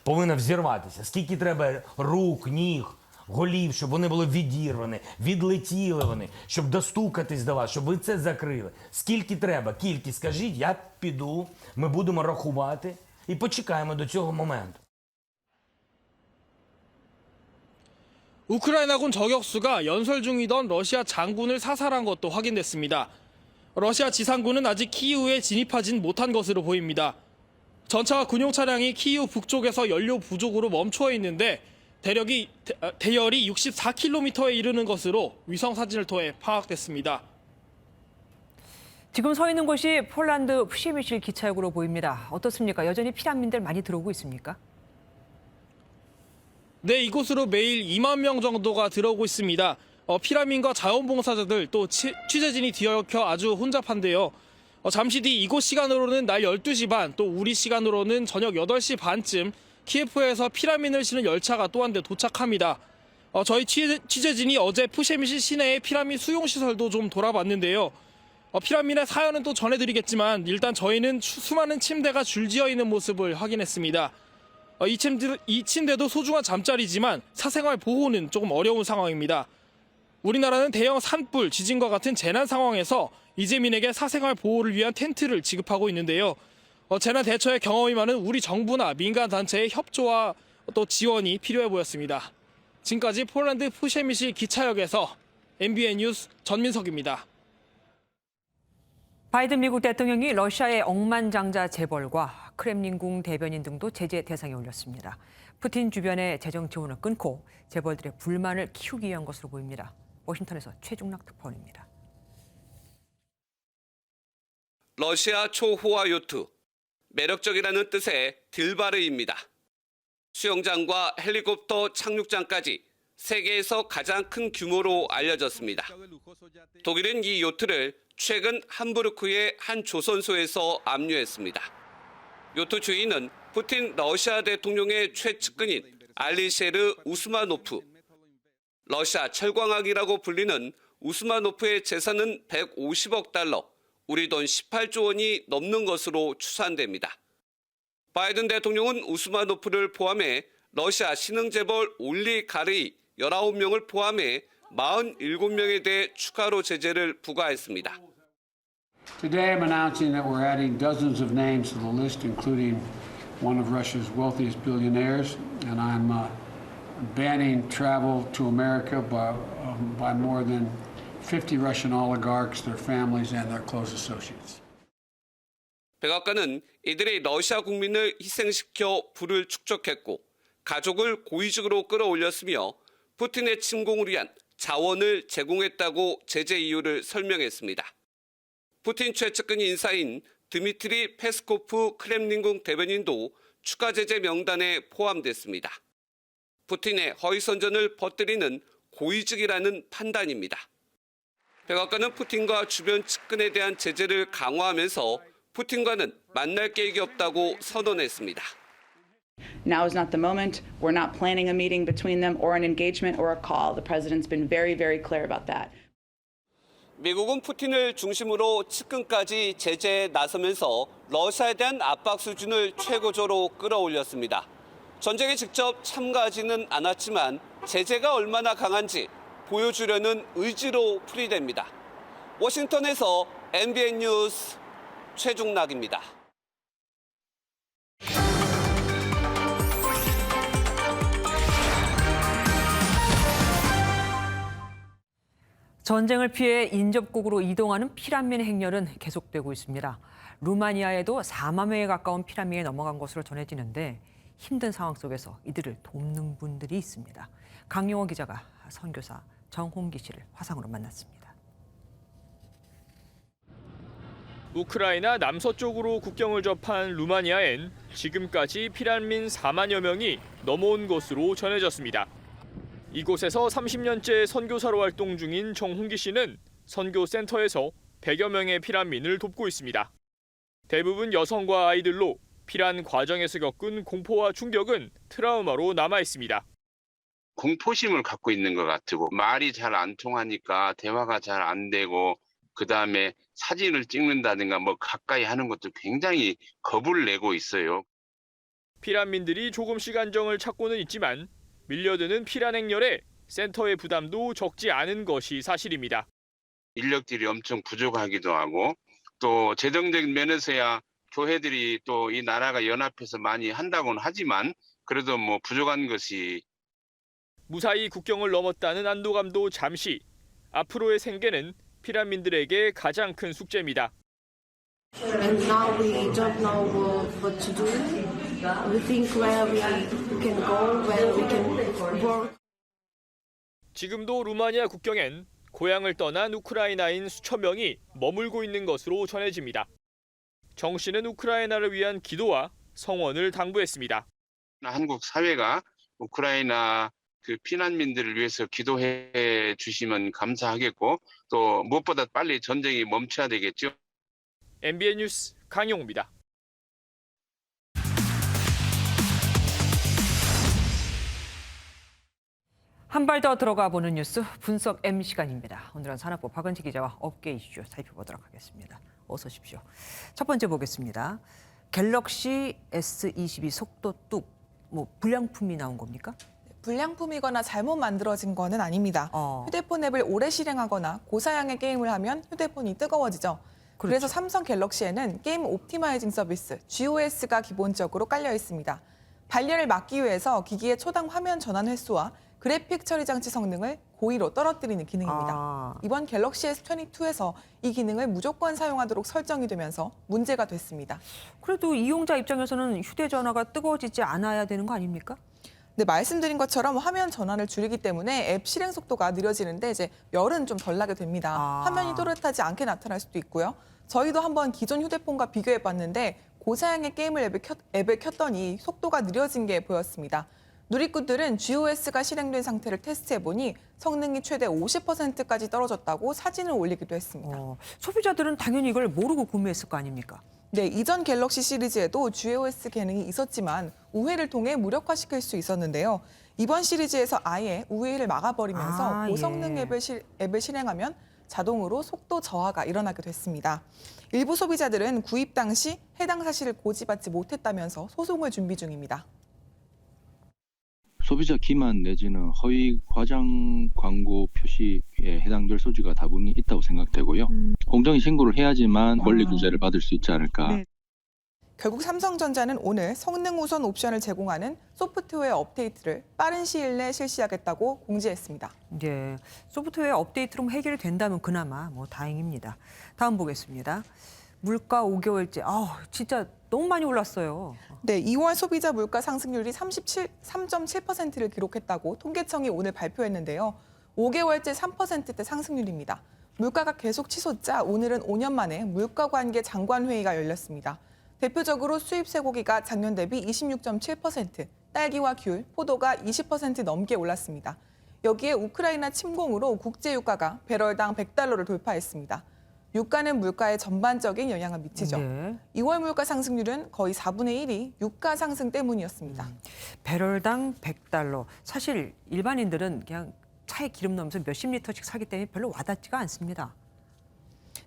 повинна взірватися. Скільки треба рук, ніг, голів, щоб вони були відірвані, відлетіли вони, щоб достукатись до вас, щоб ви це закрили. Скільки треба? Кількість скажіть, я піду, ми будемо рахувати і почекаємо до цього моменту. 우크라이나군 저격수가 연설 중이던 러시아 장군을 사살한 것도 확인됐습니다. 러시아 지상군은 아직 키이우에 진입하진 못한 것으로 보입니다. 전차와 군용 차량이 키이우 북쪽에서 연료 부족으로 멈춰 있는데 대열이 64km에 이르는 것으로 위성 사진을 통해 파악됐습니다. 지금 서 있는 곳이 폴란드 푸셰미실 기차역으로 보입니다. 어떻습니까? 여전히 피난민들 많이 들어오고 있습니까? 네, 이곳으로 매일 2만 명 정도가 들어오고 있습니다. 피난민과 자원봉사자들 또 취재진이 뒤엉켜 아주 혼잡한데요. 잠시 뒤 이곳 시간으로는 날 12시 반, 또 우리 시간으로는 저녁 8시 반쯤 키예프에서 피라민을 실은 열차가 또 한 대 도착합니다. 저희 취재진이 어제 푸셰미실 시내의 피라민 수용시설도 좀 돌아봤는데요. 피라민의 사연은 또 전해드리겠지만 일단 저희는 수많은 침대가 줄지어 있는 모습을 확인했습니다. 이 침대도 소중한 잠자리지만 사생활 보호는 조금 어려운 상황입니다. 우리나라는 대형 산불, 지진과 같은 재난 상황에서 이재민에게 사생활 보호를 위한 텐트를 지급하고 있는데요. 재난 대처에 경험이 많은 우리 정부나 민간 단체의 협조와 또 지원이 필요해 보였습니다. 지금까지 폴란드 푸셰미실 기차역에서 MBN 뉴스 전민석입니다. 바이든 미국 대통령이 러시아의 억만장자 재벌과 크렘린궁 대변인 등도 제재 대상에 올렸습니다. 푸틴 주변의 재정 지원을 끊고 재벌들의 불만을 키우기 위한 것으로 보입니다. 워싱턴에서 최중락 특파원입니다. 러시아 초호화 요트, 매력적이라는 뜻의 딜바르입니다. 수영장과 헬리콥터 착륙장까지 세계에서 가장 큰 규모로 알려졌습니다. 독일은 이 요트를 최근 함부르크의 한 조선소에서 압류했습니다. 요트 주인은 푸틴 러시아 대통령의 최측근인 알리셰르 우스마노프. 러시아 철광학이라고 불리는 우스마노프의 재산은 150억 달러, 우리 돈 18조 원이 넘는 것으로 추산됩니다. 바이든 대통령은 우스마노프를 포함해 러시아 신흥재벌 올리가르이 19명을 포함해 47명에 대해 추가로 제재를 부과했습니다. Today I'm announcing that we're adding dozens of names to the list, including one of Russia's wealthiest billionaires, and I'm banning travel to America by more than 50 Russian oligarchs, their families, and their close associates. 백악관은 이들이 러시아 국민을 희생시켜 부를 축적했고 가족을 고위직으로 끌어올렸으며 푸틴의 침공을 위한 자원을 제공했다고 제재 이유를 설명했습니다. 푸틴 최측근 인사인 드미트리 페스코프 크렘린궁 대변인도 추가 제재 명단에 포함됐습니다. 푸틴의 허위 선전을 퍼뜨리는 고위직이라는 판단입니다. 백악관은 푸틴과 주변 측근에 대한 제재를 강화하면서 푸틴과는 만날 계획이 없다고 선언했습니다. Now is not the moment. We're not planning a meeting between them or an engagement or a call. The president's been very, very clear about that. 미국은 푸틴을 중심으로 측근까지 제재에 나서면서 러시아에 대한 압박 수준을 최고조로 끌어올렸습니다. 전쟁에 직접 참가하지는 않았지만 제재가 얼마나 강한지 보여주려는 의지로 풀이됩니다. 워싱턴에서 MBN 뉴스 최중락입니다. 전쟁을 피해 인접국으로 이동하는 피난민 행렬은 계속되고 있습니다. 루마니아에도 4만 명에 가까운 피난민이 넘어간 것으로 전해지는데 힘든 상황 속에서 이들을 돕는 분들이 있습니다. 강용호 기자가 선교사 정홍기 씨를 화상으로 만났습니다. 우크라이나 남서쪽으로 국경을 접한 루마니아엔 지금까지 피난민 4만여 명이 넘어온 것으로 전해졌습니다. 이곳에서 30년째 선교사로 활동 중인 정홍기 씨는 선교센터에서 100여 명의 피난민을 돕고 있습니다. 대부분 여성과 아이들로 피난 과정에서 겪은 공포와 충격은 트라우마로 남아 있습니다. 공포심을 갖고 있는 것 같고 말이 잘 안 통하니까 대화가 잘 안 되고 그다음에 사진을 찍는다든가 가까이 하는 것도 굉장히 겁을 내고 있어요. 피난민들이 조금씩 안정을 찾고는 있지만 밀려드는 피난 행렬에 센터의 부담도 적지 않은 것이 사실입니다. 인력들이 엄청 부족하기도 하고 또 재정적인 면에서야 교회들이 또 이 나라가 연합해서 많이 한다고는 하지만 그래도 부족한 것이 무사히 국경을 넘었다는 안도감도 잠시. 앞으로의 생계는 피난민들에게 가장 큰 숙제입니다. And now we don't know what to do. We think where we can go, where we can work. 지금도 루마니아 국경엔 고향을 떠난 우크라이나인 수천 명이 머물고 있는 것으로 전해집니다. 정 씨는 우크라이나를 위한 기도와 성원을 당부했습니다. 한국 사회가 우크라이나 피난민들을 위해서 기도해 주시면 감사하겠고 또 무엇보다 빨리 전쟁이 멈춰야 되겠죠. MBN 뉴스 강용호입니다. 한 발 더 들어가 보는 뉴스 분석 M 시간입니다. 오늘은 산업부 박은지 기자와 업계 이슈 살펴보도록 하겠습니다. 어서 오십시오. 첫 번째 보겠습니다. 갤럭시 S22 속도 뚝, 불량품이 나온 겁니까? 불량품이거나 잘못 만들어진 거는 아닙니다. 휴대폰 앱을 오래 실행하거나 고사양의 게임을 하면 휴대폰이 뜨거워지죠. 그래서 삼성 갤럭시에는 게임 옵티마이징 서비스, GOS가 기본적으로 깔려 있습니다. 발열을 막기 위해서 기기의 초당 화면 전환 횟수와 그래픽 처리 장치 성능을 고의로 떨어뜨리는 기능입니다. 이번 갤럭시 S22에서 이 기능을 무조건 사용하도록 설정이 되면서 문제가 됐습니다. 그래도 이용자 입장에서는 휴대전화가 뜨거워지지 않아야 되는 거 아닙니까? 네, 말씀드린 것처럼 화면 전환을 줄이기 때문에 앱 실행 속도가 느려지는데 이제 열은 좀 덜 나게 됩니다. 화면이 또렷하지 않게 나타날 수도 있고요. 저희도 한번 기존 휴대폰과 비교해 봤는데 고사양의 게임을 앱을 켰더니 속도가 느려진 게 보였습니다. 누리꾼들은 GOS가 실행된 상태를 테스트해보니 성능이 최대 50%까지 떨어졌다고 사진을 올리기도 했습니다. 소비자들은 당연히 이걸 모르고 구매했을 거 아닙니까? 네, 이전 갤럭시 시리즈에도 GOS 기능이 있었지만 우회를 통해 무력화시킬 수 있었는데요. 이번 시리즈에서 아예 우회를 막아버리면서 고성능 앱을 실행하면 자동으로 속도 저하가 일어나게 됐습니다. 일부 소비자들은 구입 당시 해당 사실을 고지받지 못했다면서 소송을 준비 중입니다. 소비자 기만 내지는 허위 과장 광고 표시에 해당될 소지가 다분히 있다고 생각되고요. 공정히 신고를 해야지만 권리 구제를 받을 수 있지 않을까. 네. 결국 삼성전자는 오늘 성능 우선 옵션을 제공하는 소프트웨어 업데이트를 빠른 시일 내에 실시하겠다고 공지했습니다. 네, 소프트웨어 업데이트로 해결이 된다면 그나마 다행입니다. 다음 보겠습니다. 물가 5개월째. 진짜 너무 많이 올랐어요. 네, 2월 소비자 물가 상승률이 3.7%를 기록했다고 통계청이 오늘 발표했는데요. 5개월째 3%대 상승률입니다. 물가가 계속 치솟자 오늘은 5년 만에 물가관계 장관회의가 열렸습니다. 대표적으로 수입 쇠고기가 작년 대비 26.7%, 딸기와 귤, 포도가 20% 넘게 올랐습니다. 여기에 우크라이나 침공으로 국제유가가 배럴당 $100를 돌파했습니다. 유가는 물가에 전반적인 영향을 미치죠. 네. 2월 물가 상승률은 거의 4분의 1이 유가 상승 때문이었습니다. 배럴당 $100. 사실 일반인들은 그냥 차에 기름 넣으면서 몇십 리터씩 사기 때문에 별로 와닿지가 않습니다.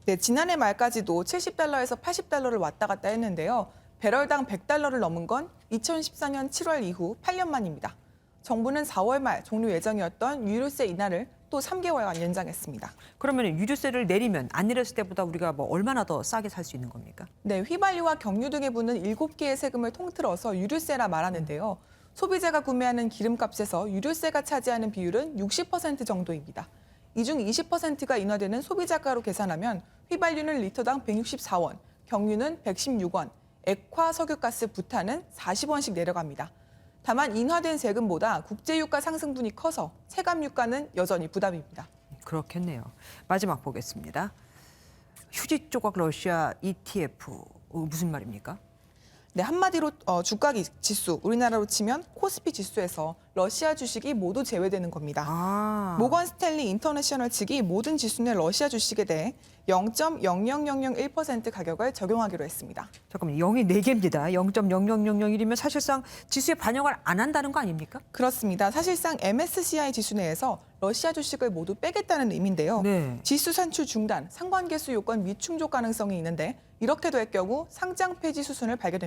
네, 지난해 말까지도 $70에서 $80를 왔다 갔다 했는데요. 배럴당 $100를 넘은 건 2014년 7월 이후 8년 만입니다. 정부는 4월 말 종료 예정이었던 유류세 인하를 또 3개월간 연장했습니다. 그러면 유류세를 내리면 안 내렸을 때보다 우리가 얼마나 더 싸게 살 수 있는 겁니까? 네, 휘발유와 경유 등에 붙는 7개의 세금을 통틀어서 유류세라 말하는데요. 소비자가 구매하는 기름값에서 유류세가 차지하는 비율은 60% 정도입니다. 이 중 20%가 인하되는 소비자가로 계산하면 휘발유는 리터당 164원, 경유는 116원, 액화 석유가스 부탄은 40원씩 내려갑니다. 다만 인하된 세금보다 국제유가 상승분이 커서 체감유가는 여전히 부담입니다. 그렇겠네요. 마지막 보겠습니다. 휴지 조각 러시아 ETF 무슨 말입니까? 네, 한마디로 주가 지수, 우리나라로 치면 코스피 지수에서 러시아 주식이 모두 제외되는 겁니다. 모건 스탠리 인터내셔널 측이 모든 지수의 러시아 주식에 대해 0.00001% 가격을 적용하기로 했습니다. 잠깐만요. 0이 4개입니다. 0.00001이면 사실상 지수에 반영을 안 한다는 거 아닙니까? 그렇습니다. 사실상 MSCI 지수 내에서 러시아 주식을 모두 빼겠다는 의미인데요. 네. 지수 산출 중단, 상관계수 요건 미충족 가능성이 있는데 이렇게 될 경우 상장 폐지 수순을 밟게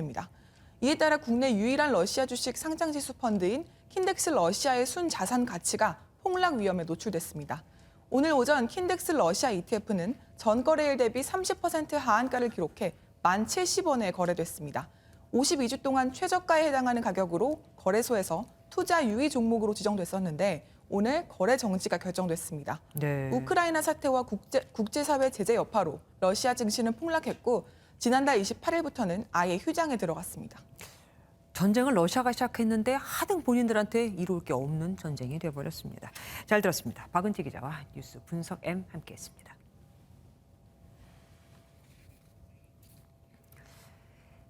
이에 따라 국내 유일한 러시아 주식 상장지수 펀드인 킨덱스 러시아의 순자산 가치가 폭락 위험에 노출됐습니다. 오늘 오전 킨덱스 러시아 ETF는 전 거래일 대비 30% 하한가를 기록해 1,070원에 거래됐습니다. 52주 동안 최저가에 해당하는 가격으로 거래소에서 투자 유의 종목으로 지정됐었는데 오늘 거래 정지가 결정됐습니다. 네. 우크라이나 사태와 국제사회 제재 여파로 러시아 증시는 폭락했고 지난달 28일부터는 아예 휴장에 들어갔습니다. 전쟁을 러시아가 시작했는데 하등 본인들한테 이로울 게 없는 전쟁이 돼버렸습니다. 잘 들었습니다. 박은지 기자와 뉴스 분석 M 함께했습니다.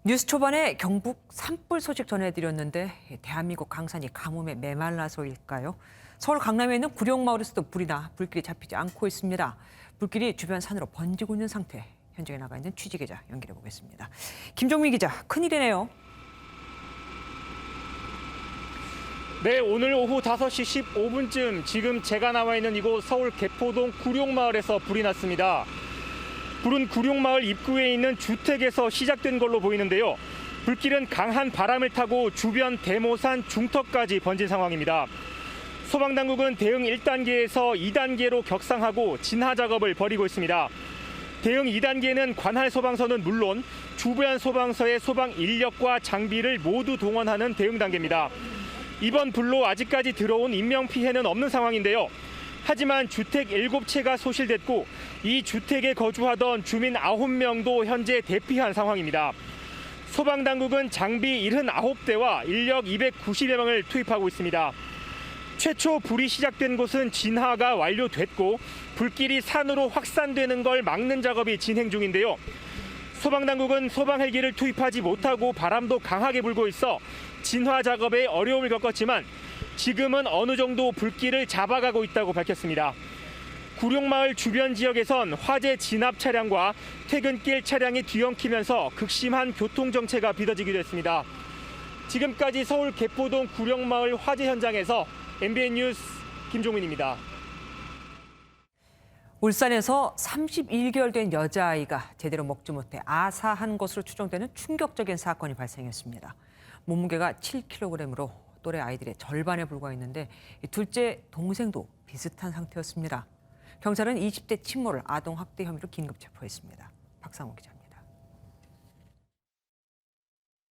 뉴스 초반에 경북 산불 소식 전해드렸는데 대한민국 강산이 가뭄에 메말라서일까요? 서울 강남에 있는 구룡마을에서도 불이나 불길이 잡히지 않고 있습니다. 불길이 주변 산으로 번지고 있는 상태. 현장에 나가 있는 취재기자 연결해 보겠습니다. 김종민 기자, 큰일이네요. 네, 오늘 오후 5시 15분쯤 지금 제가 나와 있는 이곳 서울 개포동 구룡마을에서 불이 났습니다. 불은 구룡마을 입구에 있는 주택에서 시작된 걸로 보이는데요. 불길은 강한 바람을 타고 주변 대모산 중턱까지 번진 상황입니다. 소방당국은 대응 1단계에서 2단계로 격상하고 진화 작업을 벌이고 있습니다. 대응 2단계는 관할 소방서는 물론 주변 소방서의 소방 인력과 장비를 모두 동원하는 대응 단계입니다. 이번 불로 아직까지 들어온 인명피해는 없는 상황인데요. 하지만 주택 7채가 소실됐고 이 주택에 거주하던 주민 9명도 현재 대피한 상황입니다. 소방당국은 장비 79대와 인력 290여 명을 투입하고 있습니다. 최초 불이 시작된 곳은 진화가 완료됐고 불길이 산으로 확산되는 걸 막는 작업이 진행 중인데요. 소방당국은 소방 헬기를 투입하지 못하고 바람도 강하게 불고 있어 진화 작업에 어려움을 겪었지만 지금은 어느 정도 불길을 잡아가고 있다고 밝혔습니다. 구룡마을 주변 지역에선 화재 진압 차량과 퇴근길 차량이 뒤엉키면서 극심한 교통정체가 빚어지기도 했습니다. 지금까지 서울 개포동 구룡마을 화재 현장에서 MBN 뉴스 김종민입니다. 울산에서 31개월 된 여자아이가 제대로 먹지 못해 아사한 것으로 추정되는 충격적인 사건이 발생했습니다. 몸무게가 7kg으로 또래 아이들의 절반에 불과했는데 둘째 동생도 비슷한 상태였습니다. 경찰은 20대 친모를 아동학대 혐의로 긴급 체포했습니다. 박상호 기자입니다.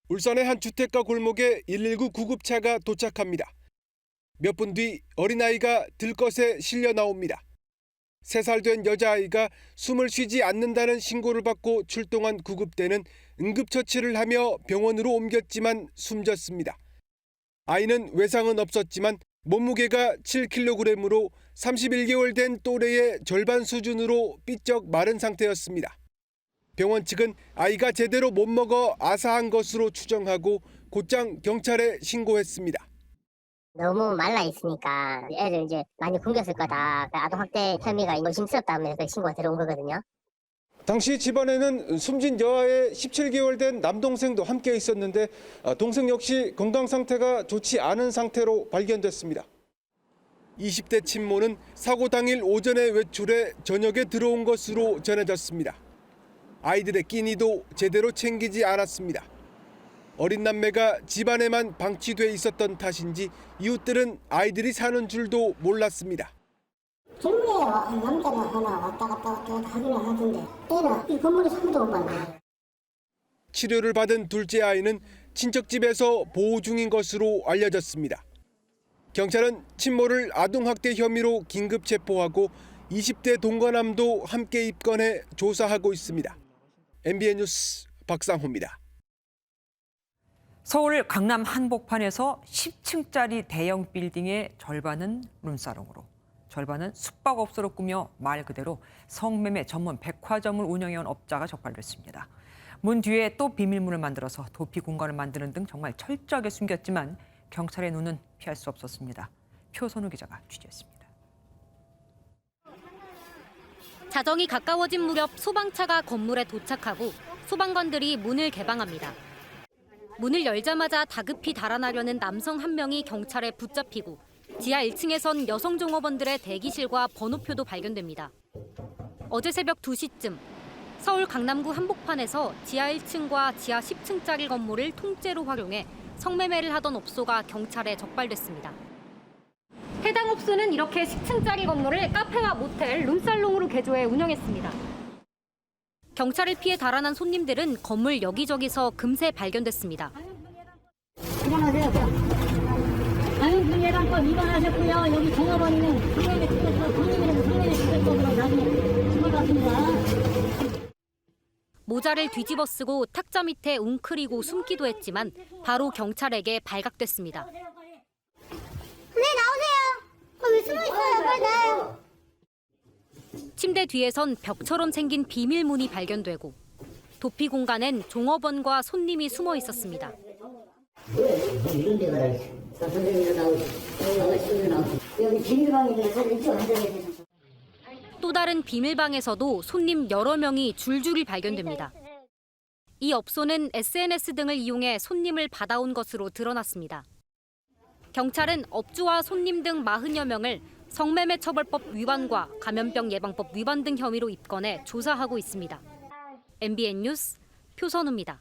울산의 한 주택가 골목에 119 구급차가 도착합니다. 몇 분 뒤 어린아이가 들것에 실려 나옵니다. 3살 된 여자아이가 숨을 쉬지 않는다는 신고를 받고 출동한 구급대는 응급처치를 하며 병원으로 옮겼지만 숨졌습니다. 아이는 외상은 없었지만 몸무게가 7kg으로 31개월 된 또래의 절반 수준으로 삐쩍 마른 상태였습니다. 병원 측은 아이가 제대로 못 먹어 아사한 것으로 추정하고 곧장 경찰에 신고했습니다. 너무 말라 있으니까 애를 이제 많이 굶겼을 거다. 아동학대 혐의가 의심스럽다면서 신고가 들어온 거거든요. 당시 집안에는 숨진 여아의 17개월 된 남동생도 함께 있었는데 동생 역시 건강 상태가 좋지 않은 상태로 발견됐습니다. 20대 친모는 사고 당일 오전에 외출해 저녁에 들어온 것으로 전해졌습니다. 아이들의 끼니도 제대로 챙기지 않았습니다. 어린 남매가 집안에만 방치돼 있었던 탓인지 이웃들은 아이들이 사는 줄도 몰랐습니다. 동네에 남자가 하나 왔다 갔다 하기는 하던데 애는 이 건물에 사무도 못 봤네. 치료를 받은 둘째 아이는 친척집에서 보호 중인 것으로 알려졌습니다. 경찰은 친모를 아동학대 혐의로 긴급 체포하고 20대 동거남도 함께 입건해 조사하고 있습니다. MBN 뉴스 박상호입니다. 서울 강남 한복판에서 10층짜리 대형 빌딩의 절반은 룸사롱으로, 절반은 숙박업소로 꾸며 말 그대로 성매매 전문 백화점을 운영해온 업자가 적발됐습니다. 문 뒤에 또 비밀문을 만들어서 도피 공간을 만드는 등 정말 철저하게 숨겼지만 경찰의 눈은 피할 수 없었습니다. 표선우 기자가 취재했습니다. 자정이 가까워진 무렵 소방차가 건물에 도착하고 소방관들이 문을 개방합니다. 문을 열자마자 다급히 달아나려는 남성 한 명이 경찰에 붙잡히고 지하 1층에선 여성 종업원들의 대기실과 번호표도 발견됩니다. 어제 새벽 2시쯤 서울 강남구 한복판에서 지하 1층과 지하 10층짜리 건물을 통째로 활용해 성매매를 하던 업소가 경찰에 적발됐습니다. 해당 업소는 이렇게 10층짜리 건물을 카페와 모텔, 룸살롱으로 개조해 운영했습니다. 경찰을 피해 달아난 손님들은 건물 여기저기서 금세 발견됐습니다. 일어나세요. 자연분해랑법 위반하셨고요. 여기 종업원은 성매매 특별법, 본인이라도 성매매 특별법으로 나중에 처벌받습니다. 모자를 뒤집어 쓰고 탁자 밑에 웅크리고 숨기도 했지만 바로 경찰에게 발각됐습니다. 네, 나오세요. 왜 숨어 있어요? 빨리 나와요. 침대 뒤에선 벽처럼 생긴 비밀문이 발견되고 도피 공간엔 종업원과 손님이 숨어 있었습니다. 이런 데가 있어. 선생님도 나오고, 여기 비밀방이라서 이쪽 앉아계세요. 또 다른 비밀방에서도 손님 여러 명이 줄줄이 발견됩니다. 이 업소는 SNS 등을 이용해 손님을 받아온 것으로 드러났습니다. 경찰은 업주와 손님 등 40여 명을 성매매 처벌법 위반과 감염병 예방법 위반 등 혐의로 입건해 조사하고 있습니다. MBN 뉴스 표선우입니다.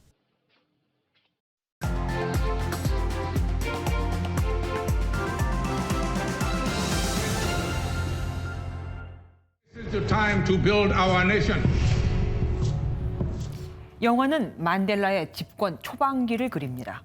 영화는 만델라의 집권 초반기를 그립니다.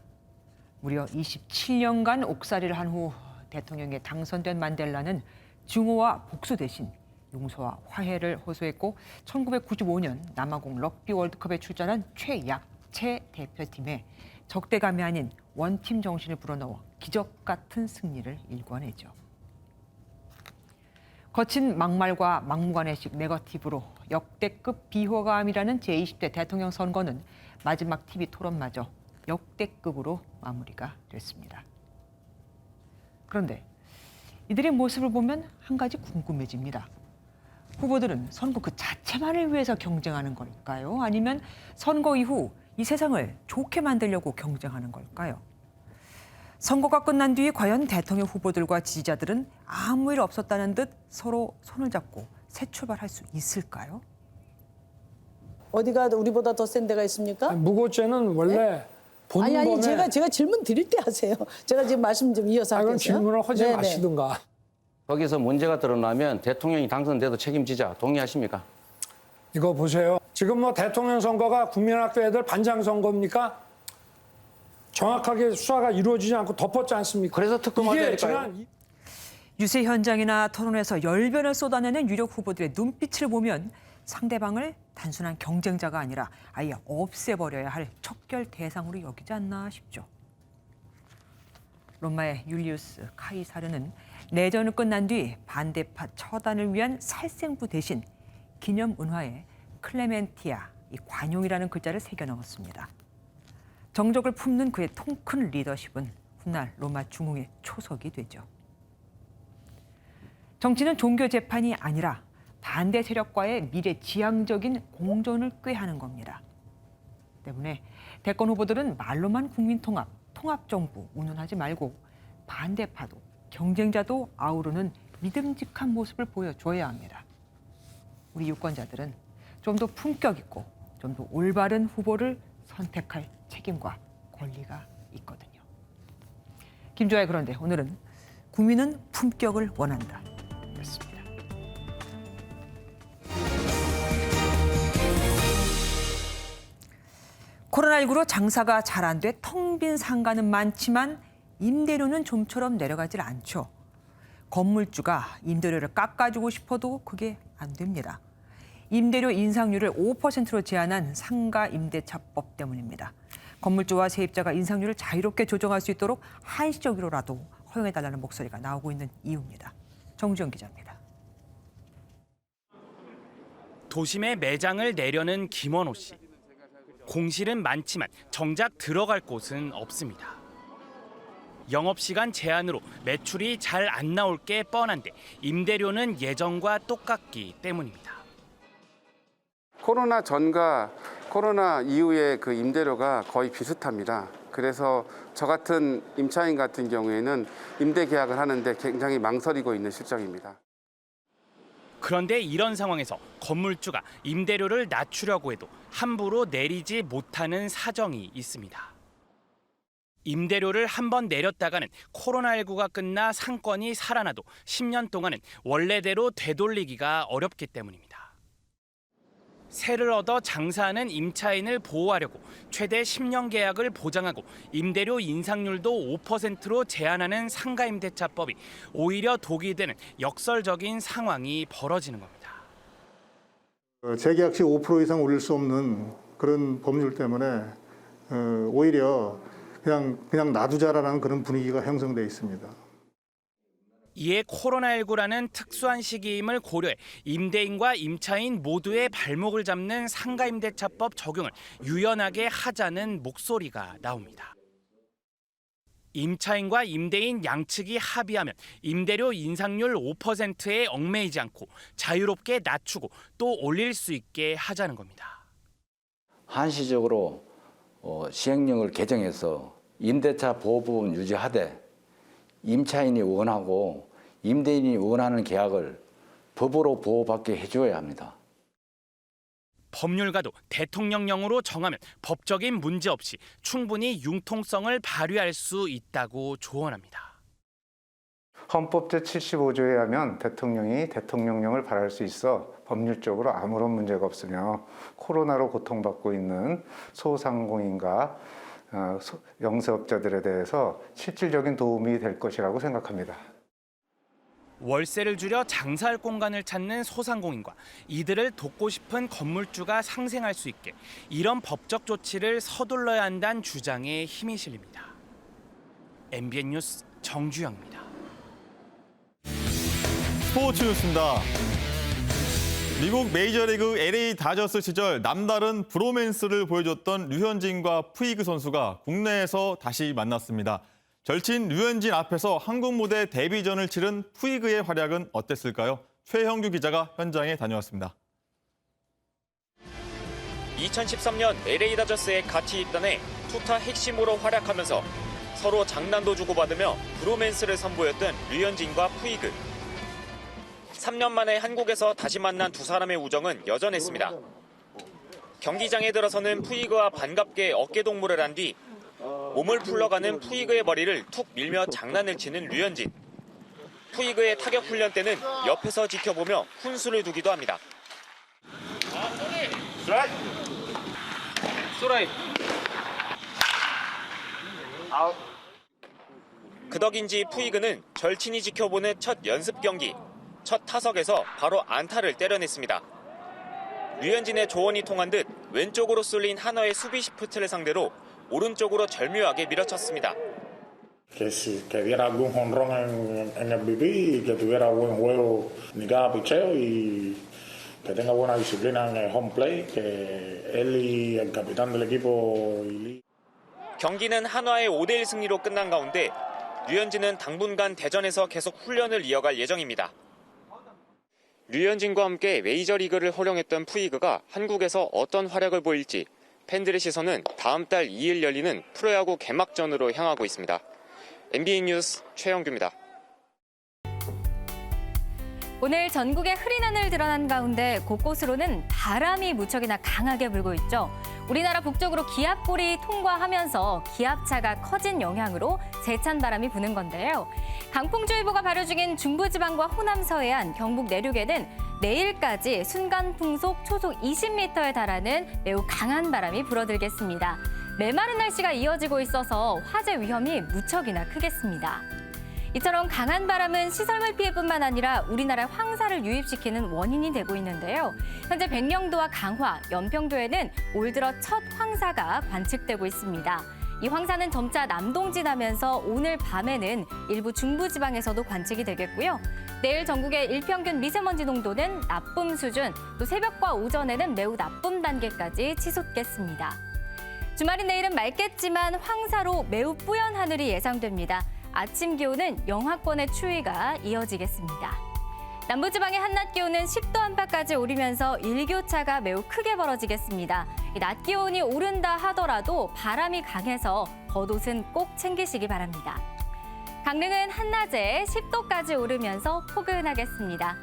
무려 27년간 옥살이를 한 후 대통령에 당선된 만델라는 증오와 복수 대신 용서와 화해를 호소했고 1995년 남아공 럭비 월드컵에 출전한 최약체 대표팀에 적대감이 아닌 원팀 정신을 불어넣어 기적 같은 승리를 일궈내죠. 거친 막말과 막무가내식 네거티브로 역대급 비호감이라는 제20대 대통령 선거는 마지막 TV 토론마저 역대급으로 마무리가 됐습니다. 그런데 이들의 모습을 보면 한 가지 궁금해집니다. 후보들은 선거 그 자체만을 위해서 경쟁하는 걸까요? 아니면 선거 이후 이 세상을 좋게 만들려고 경쟁하는 걸까요? 선거가 끝난 뒤 과연 대통령 후보들과 지지자들은 아무 일 없었다는 듯 서로 손을 잡고 새 출발할 수 있을까요? 어디가 우리보다 더 센 데가 있습니까? 무고죄는 원래 네? 본번에 아니 제가 질문 드릴 때 하세요. 제가 지금 말씀 좀 이어서 하겠어요. 그럼 질문을 하지 네네. 마시든가. 거기서 문제가 드러나면 대통령이 당선돼도 책임지자. 동의하십니까? 이거 보세요. 지금 뭐 대통령 선거가 국민학교 애들 반장 선거입니까? 정확하게 수사가 이루어지지 않고 덮었지 않습니까? 그래서 특검하자니까요. 유세 현장이나 토론에서 열변을 쏟아내는 유력 후보들의 눈빛을 보면 상대방을 단순한 경쟁자가 아니라 아예 없애버려야 할 척결 대상으로 여기지 않나 싶죠. 로마의 율리우스 카이사르는 내전이 끝난 뒤 반대파 처단을 위한 살생부 대신 기념 은화에 클레멘티아, 이 관용이라는 글자를 새겨 넣었습니다. 정적을 품는 그의 통큰 리더십은 훗날 로마 중흥의 초석이 되죠. 정치는 종교 재판이 아니라 반대 세력과의 미래지향적인 공존을 꾀하는 겁니다. 때문에 대권 후보들은 말로만 국민통합, 통합정부 운운하지 말고 반대파도 경쟁자도 아우르는 믿음직한 모습을 보여줘야 합니다. 우리 유권자들은 좀 더 품격 있고 좀 더 올바른 후보를 선택할 책임과 권리가 있거든요. 김조아의 그런데 오늘은 국민은 품격을 원한다. 였습니다. 코로나19로 장사가 잘 안 돼 텅 빈 상가는 많지만 임대료는 좀처럼 내려가질 않죠. 건물주가 임대료를 깎아주고 싶어도 그게 안 됩니다. 임대료 인상률을 5%로 제한한 상가 임대차법 때문입니다. 건물주와 세입자가 인상률을 자유롭게 조정할 수 있도록 한시적으로라도 허용해달라는 목소리가 나오고 있는 이유입니다. 정주영 기자입니다. 도심에 매장을 내려는 김원호 씨. 공실은 많지만 정작 들어갈 곳은 없습니다. 영업시간 제한으로 매출이 잘 안 나올 게 뻔한데 임대료는 예전과 똑같기 때문입니다. 코로나 전과 코로나 이후의 그 임대료가 거의 비슷합니다. 그래서 저 같은 임차인 같은 경우에는 임대 계약을 하는데 굉장히 망설이고 있는 실정입니다. 그런데 이런 상황에서 건물주가 임대료를 낮추려고 해도 함부로 내리지 못하는 사정이 있습니다. 임대료를 한번 내렸다가는 코로나19가 끝나 상권이 살아나도 10년 동안은 원래대로 되돌리기가 어렵기 때문입니다. 세를 얻어 장사하는 임차인을 보호하려고 최대 10년 계약을 보장하고 임대료 인상률도 5%로 제한하는 상가임대차법이 오히려 독이 되는 역설적인 상황이 벌어지는 겁니다. 재계약 시 5% 이상 올릴 수 없는 그런 법률 때문에 오히려 그냥 놔두자라는 그런 분위기가 형성돼 있습니다. 이에 코로나19라는 특수한 시기임을 고려해 임대인과 임차인 모두의 발목을 잡는 상가임대차법 적용을 유연하게 하자는 목소리가 나옵니다. 임차인과 임대인 양측이 합의하면 임대료 인상률 5%에 얽매이지 않고 자유롭게 낮추고 또 올릴 수 있게 하자는 겁니다. 한시적으로 시행령을 개정해서 임대차 보호 부분 유지하되 임차인이 원하고 임대인이 원하는 계약을 법으로 보호받게 해줘야 합니다. 법률가도 대통령령으로 정하면 법적인 문제 없이 충분히 융통성을 발휘할 수 있다고 조언합니다. 헌법 제75조에 의하면 대통령이 대통령령을 발할 수 있어 법률적으로 아무런 문제가 없으며 코로나로 고통받고 있는 소상공인과 영세업자들에 대해서 실질적인 도움이 될 것이라고 생각합니다. 월세를 줄여 장사할 공간을 찾는 소상공인과 이들을 돕고 싶은 건물주가 상생할 수 있게 이런 법적 조치를 서둘러야 한다는 주장에 힘이 실립니다. MBN 뉴스 정주영입니다. 스포츠 뉴스입니다. 미국 메이저리그 LA 다저스 시절 남다른 브로맨스를 보여줬던 류현진과 푸이그 선수가 국내에서 다시 만났습니다. 절친 류현진 앞에서 한국 무대 데뷔전을 치른 푸이그의 활약은 어땠을까요? 최형규 기자가 현장에 다녀왔습니다. 2013년 LA 다저스에 같이 입단해 투타 핵심으로 활약하면서 서로 장난도 주고받으며 브로맨스를 선보였던 류현진과 푸이그. 3년 만에 한국에서 다시 만난 두 사람의 우정은 여전했습니다. 경기장에 들어서는 푸이그와 반갑게 어깨동무를 한 뒤 몸을 풀러가는 푸이그의 머리를 툭 밀며 장난을 치는 류현진. 푸이그의 타격 훈련 때는 옆에서 지켜보며 훈수를 두기도 합니다. 스트라이크. 아웃. 그 덕인지 푸이그는 절친이 지켜보는 첫 연습 경기. 첫 타석에서 바로 안타를 때려냈습니다. 류현진의 조언이 통한 듯 왼쪽으로 쏠린 한화의 수비 시프트를 상대로 오른쪽으로 절묘하게 밀어쳤습니다. Que diera algún jonrón en el BP y que tuviera buen juego en cada picheo y que tenga buena disciplina en el home play, que él y el capitán del equipo. 경기는 한화의 5대1 승리로 끝난 가운데 류현진은 당분간 대전에서 계속 훈련을 이어갈 예정입니다. 류현진과 함께 메이저리그를 호령했던 푸이그가 한국에서 어떤 활약을 보일지 팬들의 시선은 다음 달 2일 열리는 프로야구 개막전으로 향하고 있습니다. MBN 뉴스 최영규입니다. 오늘 전국에 흐린 하늘 드러난 가운데 곳곳으로는 바람이 무척이나 강하게 불고 있죠. 우리나라 북쪽으로 기압골이 통과하면서 기압차가 커진 영향으로 세찬 바람이 부는 건데요. 강풍주의보가 발효 중인 중부지방과 호남 서해안, 경북 내륙에는 내일까지 순간 풍속 초속 20m에 달하는 매우 강한 바람이 불어들겠습니다. 메마른 날씨가 이어지고 있어서 화재 위험이 무척이나 크겠습니다. 이처럼 강한 바람은 시설물 피해뿐만 아니라 우리나라 황사를 유입시키는 원인이 되고 있는데요. 현재 백령도와 강화, 연평도에는 올 들어 첫 황사가 관측되고 있습니다. 이 황사는 점차 남동진하면서 오늘 밤에는 일부 중부지방에서도 관측이 되겠고요. 내일 전국의 일평균 미세먼지 농도는 나쁨 수준, 또 새벽과 오전에는 매우 나쁨 단계까지 치솟겠습니다. 주말인 내일은 맑겠지만 황사로 매우 뿌연 하늘이 예상됩니다. 아침 기온은 영하권의 추위가 이어지겠습니다. 남부지방의 한낮 기온은 10도 안팎까지 오르면서 일교차가 매우 크게 벌어지겠습니다. 낮 기온이 오른다 하더라도 바람이 강해서 겉옷은 꼭 챙기시기 바랍니다. 강릉은 한낮에 10도까지 오르면서 포근하겠습니다.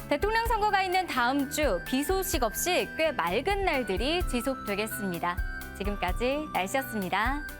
대통령 선거가 있는 다음 주 비 소식 없이 꽤 맑은 날들이 지속되겠습니다. 지금까지 날씨였습니다.